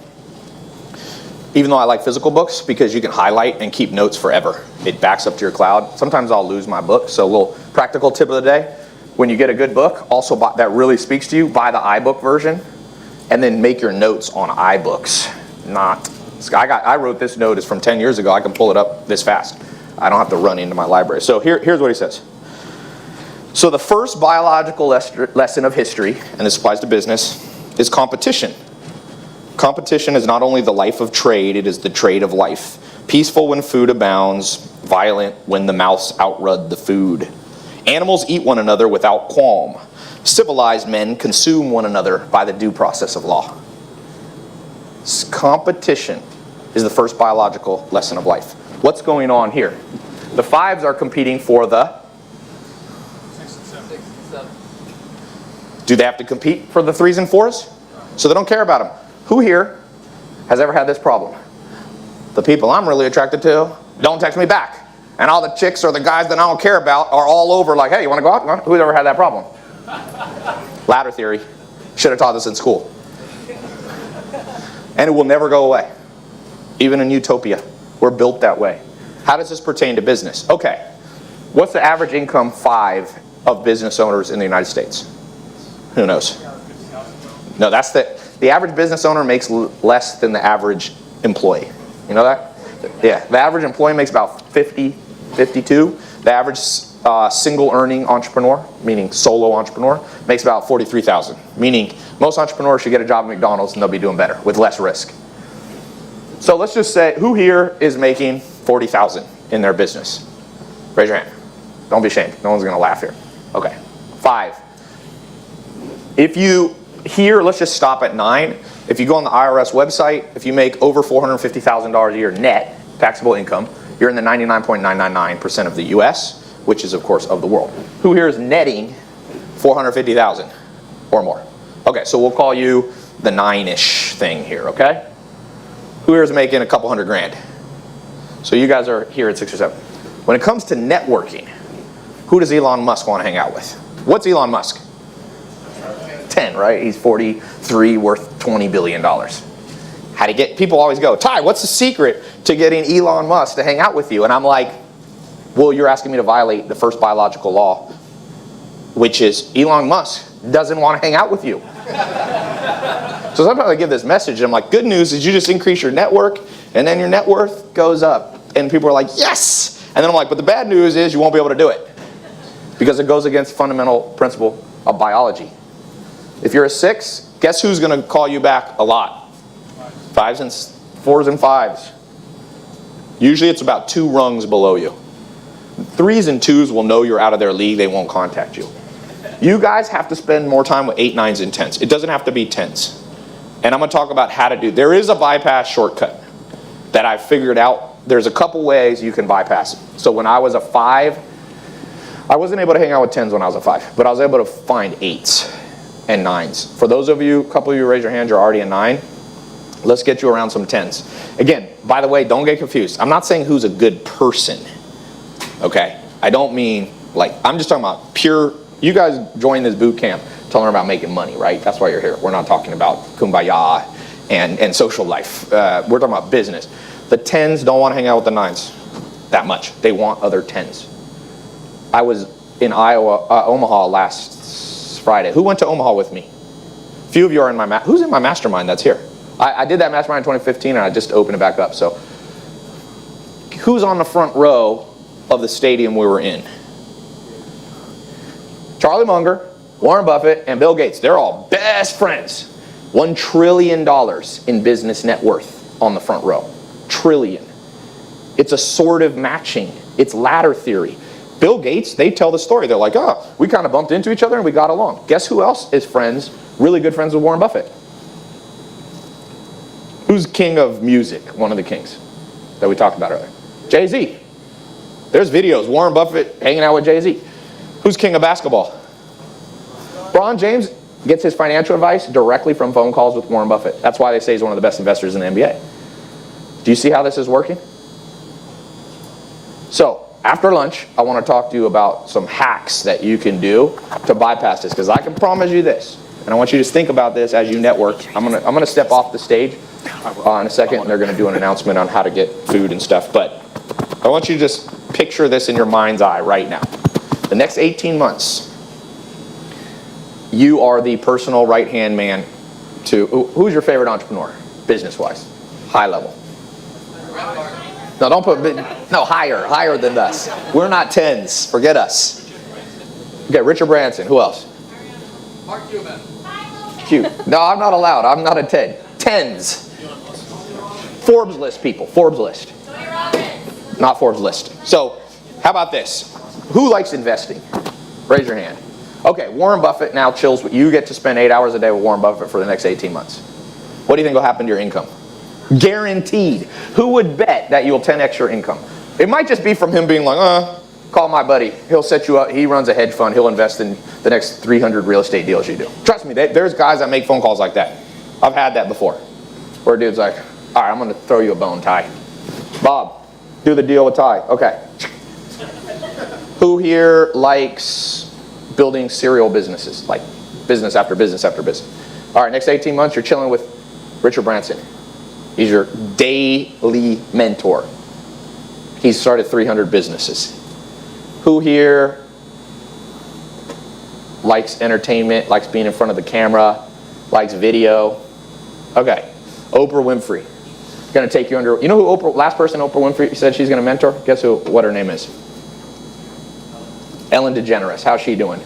even though I like physical books, because you can highlight and keep notes forever. It backs up to your cloud. Sometimes I'll lose my book, so a little practical tip of the day. When you get a good book, also that really speaks to you, buy the iBook version, and then make your notes on iBooks. I wrote this note, it's from 10 years ago. I can pull it up this fast. I don't have to run into my library. So here's what he says. So the first biological lesson of history, and this applies to business, is competition. Competition is not only the life of trade, it is the trade of life. Peaceful when food abounds, violent when the mouse outrun the food. Animals eat one another without qualm. Civilized men consume one another by the due process of law. Competition is the first biological lesson of life. What's going on here? The 5s are competing for the 6 and 7. Do they have to compete for the 3s and 4s? So they don't care about them. Who here has ever had this problem? The people I'm really attracted to don't text me back. And all the chicks or the guys that I don't care about are all over like, hey, you want to go out? Who's ever had that problem? Ladder theory. Should have taught this in school. And it will never go away. Even in utopia. We're built that way. How does this pertain to business? Okay. What's the average income 5 of business owners in the United States? Who knows? No, that's the average business owner makes less than the average employee. You know that? Yeah, the average employee makes about 50, 52. The average single earning entrepreneur, meaning solo entrepreneur, makes about 43,000. Meaning most entrepreneurs should get a job at McDonald's and they'll be doing better with less risk. So let's just say, who here is making 40,000 in their business? Raise your hand. Don't be ashamed. No one's going to laugh here. Okay. 5. If you here, let's just stop at 9. If you go on the IRS website, if you make over $450,000 a year net taxable income, you're in the 99.999% of the US, which is of course of the world. Who here is netting 450,000 or more? Okay, so we'll call you the 9-ish thing here, okay? Who here is making a couple hundred grand? So you guys are here at 6 or 7. When it comes to networking, who does Elon Musk want to hang out with? What's Elon Musk? 10, right? He's 43, worth $20 billion. How to get, people always go, Ty, what's the secret to getting Elon Musk to hang out with you? And I'm like, well, you're asking me to violate the first biological law, which is Elon Musk doesn't want to hang out with you. So sometimes I give this message, and I'm like, good news is you just increase your network, and then your net worth goes up. And people are like, yes! And then I'm like, but the bad news is you won't be able to do it. Because it goes against fundamental principle of biology. If you're a 6, guess who's going to call you back a lot? 5s and 4s and 5s. Usually it's about 2 rungs below you. 3s and 2s will know you're out of their league. They won't contact you. You guys have to spend more time with 8, 9s, and 10s. It doesn't have to be 10s. And I'm going to talk about how to do. There is a bypass shortcut that I've figured out. There's a couple ways you can bypass it. So when I was a 5, I wasn't able to hang out with 10s when I was a 5, but I was able to find 8s and 9s. For those of you, a couple of you raise your hand, you're already a 9. Let's get you around some 10s. Again, by the way, don't get confused. I'm not saying who's a good person. Okay? I don't mean, like, I'm just talking about pure, you guys join this boot camp to learn about making money, right? That's why you're here. We're not talking about kumbaya and social life. We're talking about business. The 10s don't want to hang out with the 9s that much. They want other 10s. I was in Omaha last Friday. Who went to Omaha with me? A few of you are in my, who's in my mastermind that's here? I did that mastermind in 2015 and I just opened it back up. So who's on the front row of the stadium we were in? Charlie Munger, Warren Buffett, and Bill Gates. They're all best friends. $1 trillion in business net worth on the front row. Trillion. It's a sort of matching. It's ladder theory. Bill Gates, they tell the story. They're like, oh, we kind of bumped into each other and we got along. Guess who else is friends, really good friends with Warren Buffett? Who's king of music? One of the kings that we talked about earlier. Jay-Z. There's videos. Warren Buffett hanging out with Jay-Z. Who's king of basketball? LeBron James gets his financial advice directly from phone calls with Warren Buffett. That's why they say he's one of the best investors in the NBA. Do you see how this is working? So, after lunch, I want to talk to you about some hacks that you can do to bypass this. Because I can promise you this, and I want you to think about this as you network. I'm gonna step off the stage in a second, and they're going to do an announcement on how to get food and stuff. But I want you to just picture this in your mind's eye right now. The next 18 months, you are the personal right-hand man to, who's your favorite entrepreneur, business-wise, high level? No, don't put, no, higher than us. We're not 10s, forget us. Okay, Richard Branson, who else? Mark Cuban. Cute. No, I'm not allowed, I'm not a 10. 10s. Forbes list people, Forbes list. Not Forbes list. So, how about this? Who likes investing? Raise your hand. Okay, Warren Buffett now chills with you. Get to spend 8 hours a day with Warren Buffett for the next 18 months. What do you think will happen to your income? Guaranteed. Who would bet that you'll 10x your income? It might just be from him being like, call my buddy. He'll set you up. He runs a hedge fund. He'll invest in the next 300 real estate deals you do. Trust me, there's guys that make phone calls like that. I've had that before. Where a dude's like, all right, I'm going to throw you a bone, Ty. Bob, do the deal with Ty. Okay. Who here likes building serial businesses, like business after business after business? All right, next 18 months, you're chilling with Richard Branson. He's your daily mentor. He's started 300 businesses. Who here likes entertainment, likes being in front of the camera, likes video? Okay, Oprah Winfrey. Going to take you under, you know who last person Oprah Winfrey said she's going to mentor? Guess what her name is? Ellen DeGeneres. How's she doing?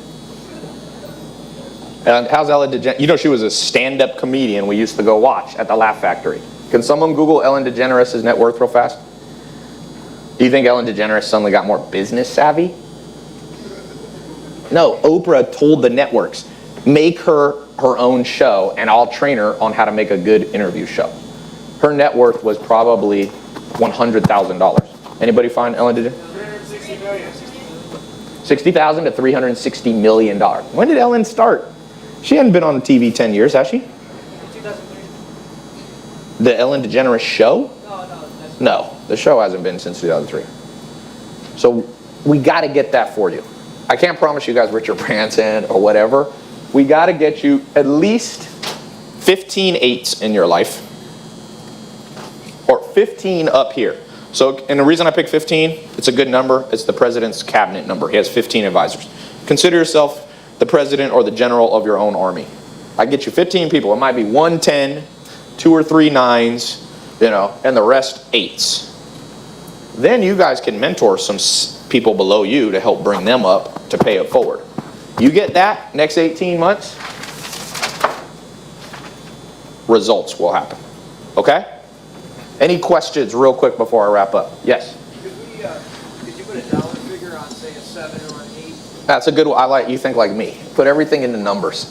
And how's Ellen DeGeneres? You know she was a stand-up comedian we used to go watch at the Laugh Factory. Can someone Google Ellen DeGeneres' net worth real fast? Do you think Ellen DeGeneres suddenly got more business savvy? No, Oprah told the networks, make her own show and I'll train her on how to make a good interview show. Her net worth was probably $100,000. Anybody find Ellen DeGeneres? 360 million. 60,000 to $360 million. When did Ellen start? She hadn't been on TV 10 years, has she? 2003. The Ellen DeGeneres show? No. No, the show hasn't been since 2003. So we got to get that for you. I can't promise you guys Richard Branson or whatever. We got to get you at least 15 8s in your life. Or 15 up here. So, and the reason I picked 15, it's a good number. It's the president's cabinet number. He has 15 advisors. Consider yourself the president or the general of your own army. I get you 15 people. It might be 1 10, 2 or 3 9s, and the rest 8s. Then you guys can mentor some people below you to help bring them up to pay it forward. You get that next 18 months, results will happen. Okay? Any questions real quick before I wrap up? Yes? Could you put a dollar figure on, say, a 7 or an 8? That's a good one. I like you think like me. Put everything into numbers.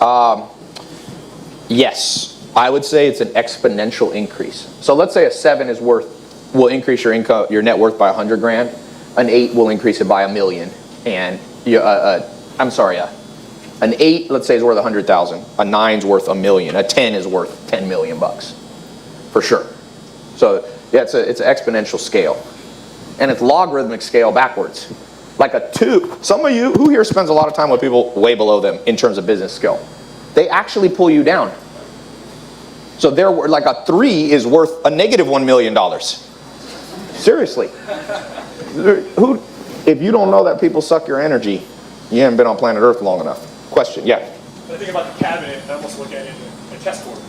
Yes, I would say it's an exponential increase. So let's say a 7 will increase your income, your net worth by 100 grand. An 8 will increase it by $1 million. And an 8, let's say, is worth 100,000. A 9's worth $1 million. A 10 is worth 10 million bucks, for sure. So yeah, it's an exponential scale, and it's logarithmic scale backwards. Like a 2. Some of you, who here spends a lot of time with people way below them in terms of business skill? They actually pull you down. So they're like a 3 is worth a negative $1 million. Seriously. If you don't know that people suck your energy, you haven't been on planet Earth long enough. Question, yeah. When I think about the cabinet, I almost look at it as a chessboard.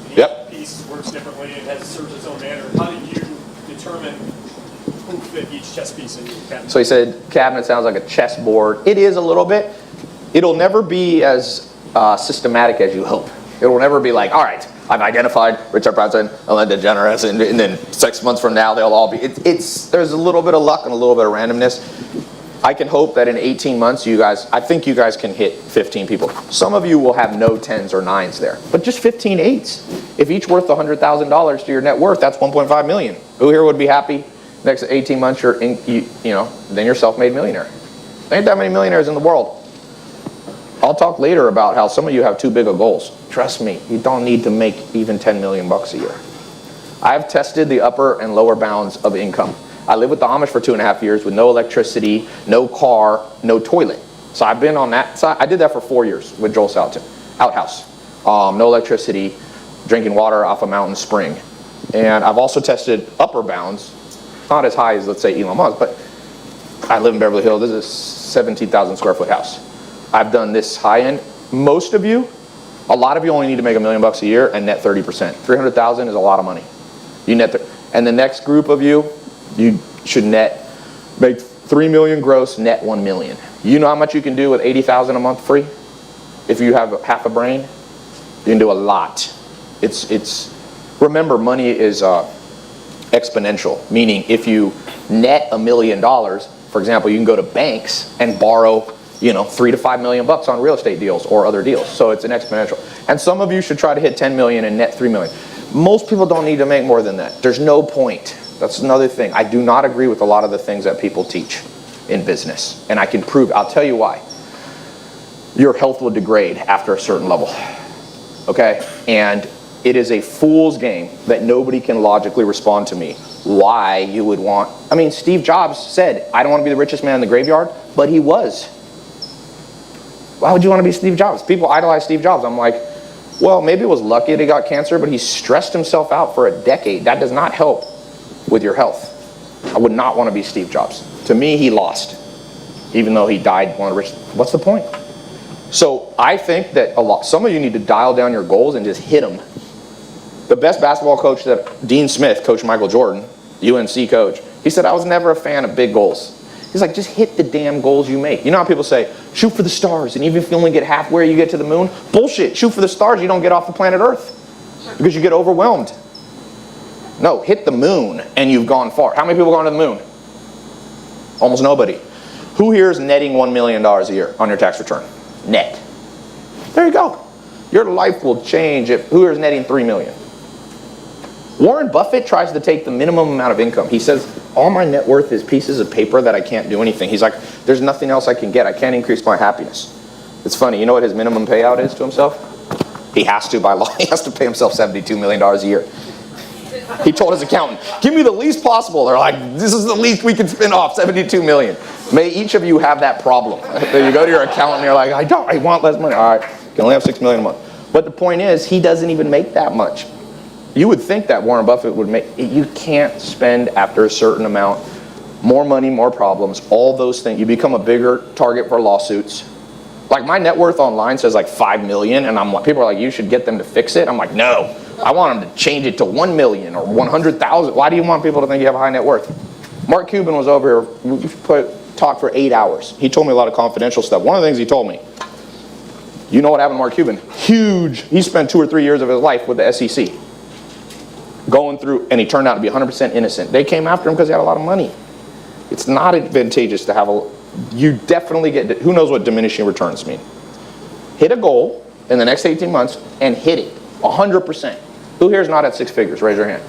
And Yep. Each piece works differently and serves its own manner. How do you determine who fit each chess piece in your cabinet? So he said cabinet sounds like a chessboard. It is a little bit. It'll never be as systematic as you hope. It will never be like, all right, I've identified Richard Branson, Ellen DeGeneres, and then 6 months from now they'll all be. There's a little bit of luck and a little bit of randomness. I can hope that in 18 months I think you guys can hit 15 people. Some of you will have no 10s or 9s there, but just 15 8s. If each worth $100,000 to your net worth, that's 1.5 million. Who here would be happy? Next 18 months, then you're self-made millionaire. There ain't that many millionaires in the world. I'll talk later about how some of you have too big of goals. Trust me, you don't need to make even 10 million bucks a year. I've tested the upper and lower bounds of income. I lived with the Amish for 2.5 years with no electricity, no car, no toilet. So I've been on that side. I did that for 4 years with Joel Salatin. Outhouse, no electricity, drinking water off a mountain spring. And I've also tested upper bounds, not as high as, let's say, Elon Musk, but I live in Beverly Hills. This is a 17,000 square foot house. I've done this high end. Most of you, a lot of you only need to make $1 million bucks a year and net 30%. 300,000 is a lot of money. You net, and the next group of you should make 3 million gross, net 1 million. You know how much you can do with 80,000 a month free? If you have half a brain, you can do a lot. Remember, money is exponential, meaning if you net $1 million, for example, you can go to banks and borrow 3 to 5 million bucks on real estate deals or other deals. So it's an exponential. And some of you should try to hit 10 million and net 3 million. Most people don't need to make more than that. There's no point. That's another thing. I do not agree with a lot of the things that people teach in business. And I can prove, I'll tell you why. Your health will degrade after a certain level. Okay? And it is a fool's game that nobody can logically respond to me why you would want. I mean, Steve Jobs said, I don't want to be the richest man in the graveyard, but he was. Why would you want to be Steve Jobs? People idolize Steve Jobs. I'm like, well, maybe it was lucky that he got cancer, but he stressed himself out for a decade. That does not help with your health. I would not want to be Steve Jobs. To me, he lost, even though he died one of the richest. What's the point? So I think that some of you need to dial down your goals and just hit them. The best basketball coach Dean Smith, Coach Michael Jordan, UNC coach, he said, I was never a fan of big goals. He's like, just hit the damn goals you make. You know how people say, shoot for the stars, and even if you only get halfway, you get to the moon? Bullshit. Shoot for the stars, you don't get off the planet Earth because you get overwhelmed. No, hit the moon, and you've gone far. How many people gone to the moon? Almost nobody. Who here is netting $1 million a year on your tax return? Net. There you go. Your life will change if who here is netting $3 million? Warren Buffett tries to take the minimum amount of income. He says, all my net worth is pieces of paper that I can't do anything. He's like, there's nothing else I can get. I can't increase my happiness. It's funny. You know what his minimum payout is to himself? He has to, by law. He has to pay himself $72 million a year. He told his accountant, give me the least possible. They're like, this is the least we can spin off, $72 million. May each of you have that problem. You go to your accountant and you're like, I want less money. All right, you can only have $6 million a month. But the point is, he doesn't even make that much. You would think that Warren Buffett would make, you can't spend after a certain amount, more money, more problems, all those things. You become a bigger target for lawsuits. Like my net worth online says like 5 million, and people are like, you should get them to fix it. I'm like, no, I want them to change it to 1 million or 100,000. Why do you want people to think you have a high net worth? Mark Cuban was over here, we talked for 8 hours. He told me a lot of confidential stuff. One of the things he told me, you know what happened to Mark Cuban? Huge, he spent 2 or 3 years of his life with the SEC. Going through, and he turned out to be 100% innocent. They came after him because he had a lot of money. It's not advantageous to have you definitely get, who knows what diminishing returns mean. Hit a goal in the next 18 months and hit it, 100%. Who here is not at 6 figures? Raise your hand.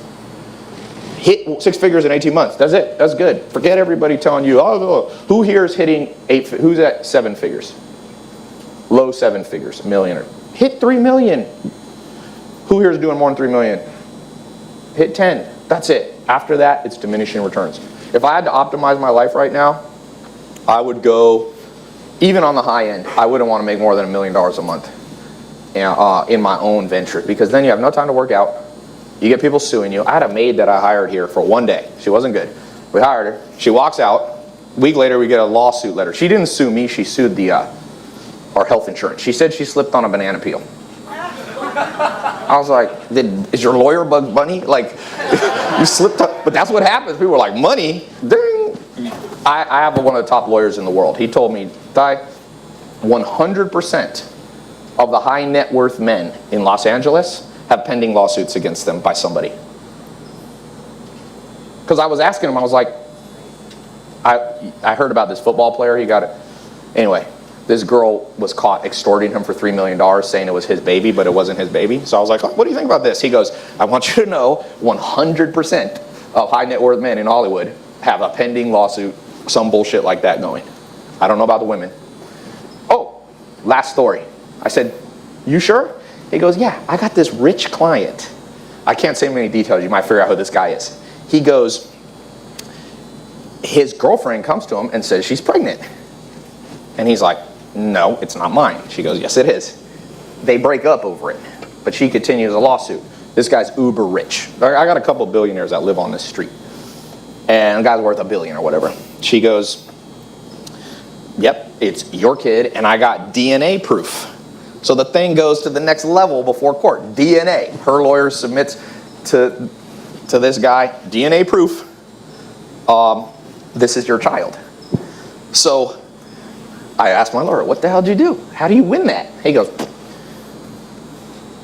Hit 6 figures in 18 months, that's it, that's good. Forget everybody telling you, oh, who here is hitting who's at 7 figures? Low 7 figures, millionaire. Hit 3 million. Who here is doing more than 3 million? Hit 10, that's it. After that, it's diminishing returns. If I had to optimize my life right now, I would go, even on the high end, I wouldn't want to make more than $1 million a month in my own venture, because then you have no time to work out. You get people suing you. I had a maid that I hired here for 1 day. She wasn't good. We hired her. She walks out. A week later, we get a lawsuit letter. She didn't sue me. She sued our health insurance. She said she slipped on a banana peel. I was like, is your lawyer Bugs Bunny? Like, you slipped up. But that's what happens. People are like, money? Ding. I have one of the top lawyers in the world. He told me, Ty, 100% of the high net worth men in Los Angeles have pending lawsuits against them by somebody. Because I was asking him, I was like, I heard about this football player, he got it. Anyway, this girl was caught extorting him for $3 million, saying it was his baby, but it wasn't his baby. So I was like, oh, what do you think about this? He goes, I want you to know 100% of high net worth men in Hollywood have a pending lawsuit, some bullshit like that going. I don't know about the women. Oh, last story. I said, you sure? He goes, yeah, I got this rich client. I can't say many details. You might figure out who this guy is. He goes, his girlfriend comes to him and says she's pregnant. And he's like, no, it's not mine. She goes, yes, it is. They break up over it, but she continues a lawsuit. This guy's uber rich. I got a couple of billionaires that live on this street. And the guy's worth $1 billion or whatever. She goes, yep, it's your kid, and I got DNA proof. So the thing goes to the next level before court. DNA. Her lawyer submits to this guy, DNA proof, this is your child. So I asked my lawyer, what the hell did you do? How do you win that? He goes,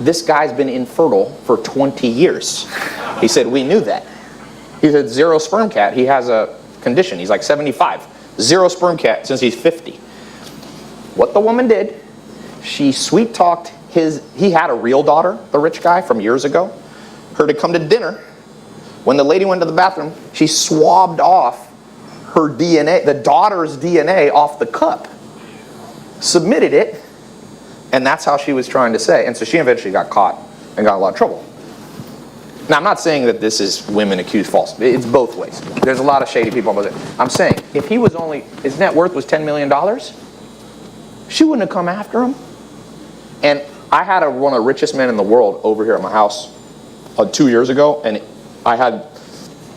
this guy's been infertile for 20 years. He said, we knew that. He said, 0 sperm cat. He has a condition. He's like 75. 0 sperm cat since he's 50. What the woman did, she sweet talked he had a real daughter, the rich guy from years ago, her to come to dinner. When the lady went to the bathroom, she swabbed off her DNA, the daughter's DNA off the cup, submitted it, and that's how she was trying to say. And so she eventually got caught and got in a lot of trouble. Now, I'm not saying that this is women accused false. It's both ways. There's a lot of shady people about it. I'm saying, if he was his net worth was $10 million, she wouldn't have come after him. And I had one of the richest men in the world over here at my house 2 years ago, and I had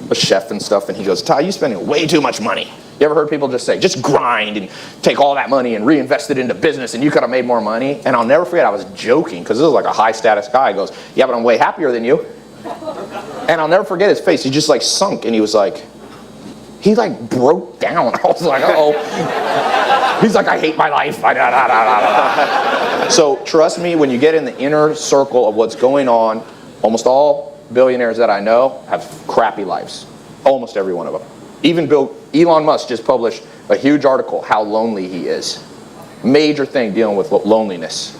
a chef and stuff, and he goes, Ty, you're spending way too much money. You ever heard people just say, just grind and take all that money and reinvest it into business and you could have made more money? And I'll never forget, I was joking, because this is like a high status guy. He goes, yeah, but I'm way happier than you. And I'll never forget his face. He just like sunk, and he was like, he like broke down. I was like, uh-oh. He's like, I hate my life. So trust me, when you get in the inner circle of what's going on, almost all billionaires that I know have crappy lives. Almost every one of them. Even Elon Musk just published a huge article, how lonely he is. Major thing dealing with loneliness.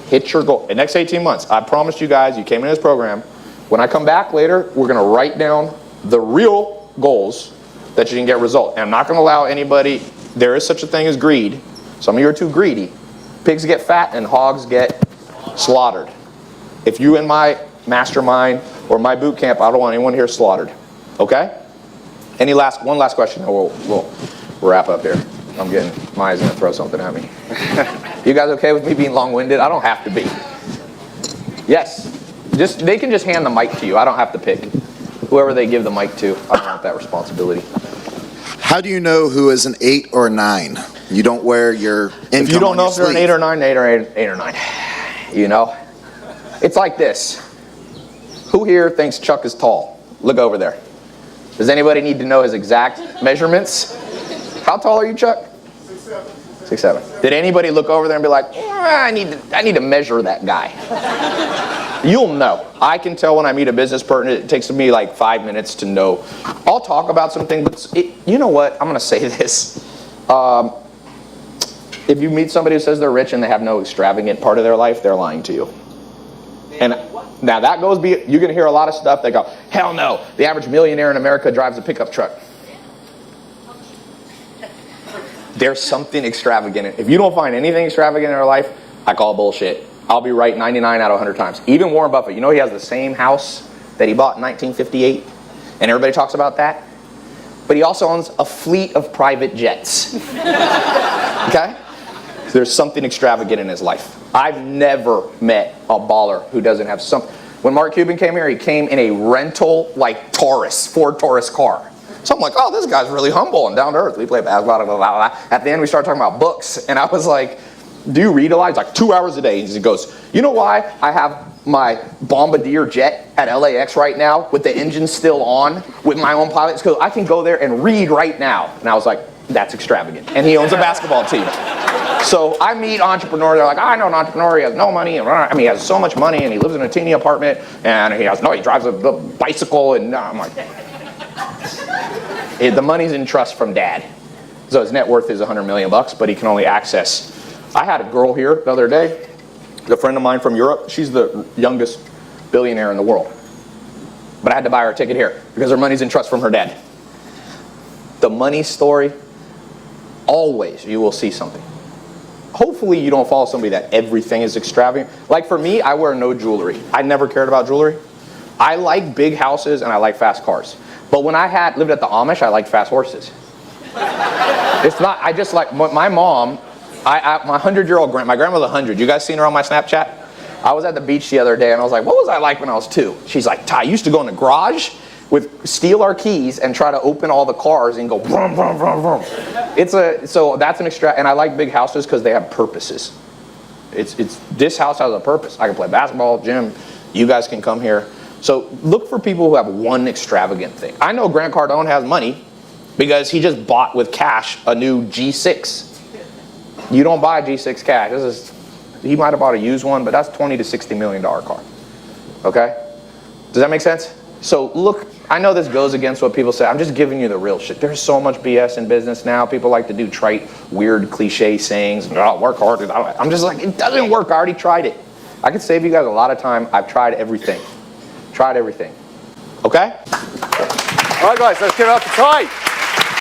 Hit your goal. In the next 18 months, I promised you guys, you came in this program, when I come back later, we're going to write down the real goals that you can get results. And I'm not going to allow anybody, there is such a thing as greed. Some of you are too greedy. Pigs get fat and hogs get slaughtered. If you in my mastermind or my boot camp, I don't want anyone here slaughtered. Okay? One last question, and we'll wrap up here. Maya's going to throw something at me. You guys okay with me being long-winded? I don't have to be. Yes. They can just hand the mic to you. I don't have to pick. Whoever they give the mic to, I don't want that responsibility. How do you know who is an 8 or a 9? You don't wear your income If you don't know if they're an 8 sleeve. or 9, 8 or 9. You know? It's like this. Who here thinks Chuck is tall? Look over there. Does anybody need to know his exact measurements? How tall are you, Chuck? 6'7". Did anybody look over there and be like, I need to measure that guy? You'll know. I can tell when I meet a business partner. It takes me like 5 minutes to know. I'll talk about something, but you know what? I'm going to say this. If you meet somebody who says they're rich and they have no extravagant part of their life, they're lying to you. And now that goes, you're going to hear a lot of stuff that go, hell no, the average millionaire in America drives a pickup truck. There's something extravagant in it. If you don't find anything extravagant in their life, I call bullshit. I'll be right 99 out of 100 times. Even Warren Buffett, you know he has the same house that he bought in 1958? And everybody talks about that? But he also owns a fleet of private jets. Okay? So there's something extravagant in his life. I've never met a baller who doesn't have something. When Mark Cuban came here, he came in a rental, like Taurus, Ford Taurus car. So I'm like, oh, this guy's really humble and down to earth. We play basketball, blah, blah, blah. At the end, we started talking about books. And I was like, do you read a lot? He's like, 2 hours a day. And he goes, you know why I have my Bombardier jet at LAX right now with the engine still on with my own pilot? Because I can go there and read right now. And I was like, that's extravagant. And he owns a basketball team. So I meet entrepreneurs. They're like, I know an entrepreneur. He has no money. I mean, he has so much money, and he lives in a teeny apartment, and he drives a bicycle. And I'm like, the money's in trust from dad. So his net worth is $100 million, but he can only access. I had a girl here the other day, a friend of mine from Europe. She's the youngest billionaire in the world. But I had to buy her a ticket here because her money's in trust from her dad. The money story, always you will see something. Hopefully you don't follow somebody that everything is extravagant. Like for me, I wear no jewelry. I never cared about jewelry. I like big houses and I like fast cars. But when I lived at the Amish, I liked fast horses. It's not, I just like, my mom, my 100-year-old my grandmother's 100. You guys seen her on my Snapchat? I was at the beach the other day and I was like, what was I like when I was 2? She's like, Ty, I used to go in the garage steal our keys and try to open all the cars and go vroom, vroom, vroom, vroom. So that's an extra, and I like big houses because they have purposes. This house has a purpose. I can play basketball, gym. You guys can come here. So look for people who have one extravagant thing. I know Grant Cardone has money because he just bought with cash a new G6. You don't buy a G6 cash. He might have bought a used one, but that's $20 to $60 million car. Okay? Does that make sense? So look, I know this goes against what people say. I'm just giving you the real shit. There's so much BS in business now. People like to do trite, weird, cliche sayings. Oh, work hard. I'm just like, it doesn't work. I already tried it. I could save you guys a lot of time. I've tried everything. Tried everything. Okay? All right, guys, let's give it up for Ty.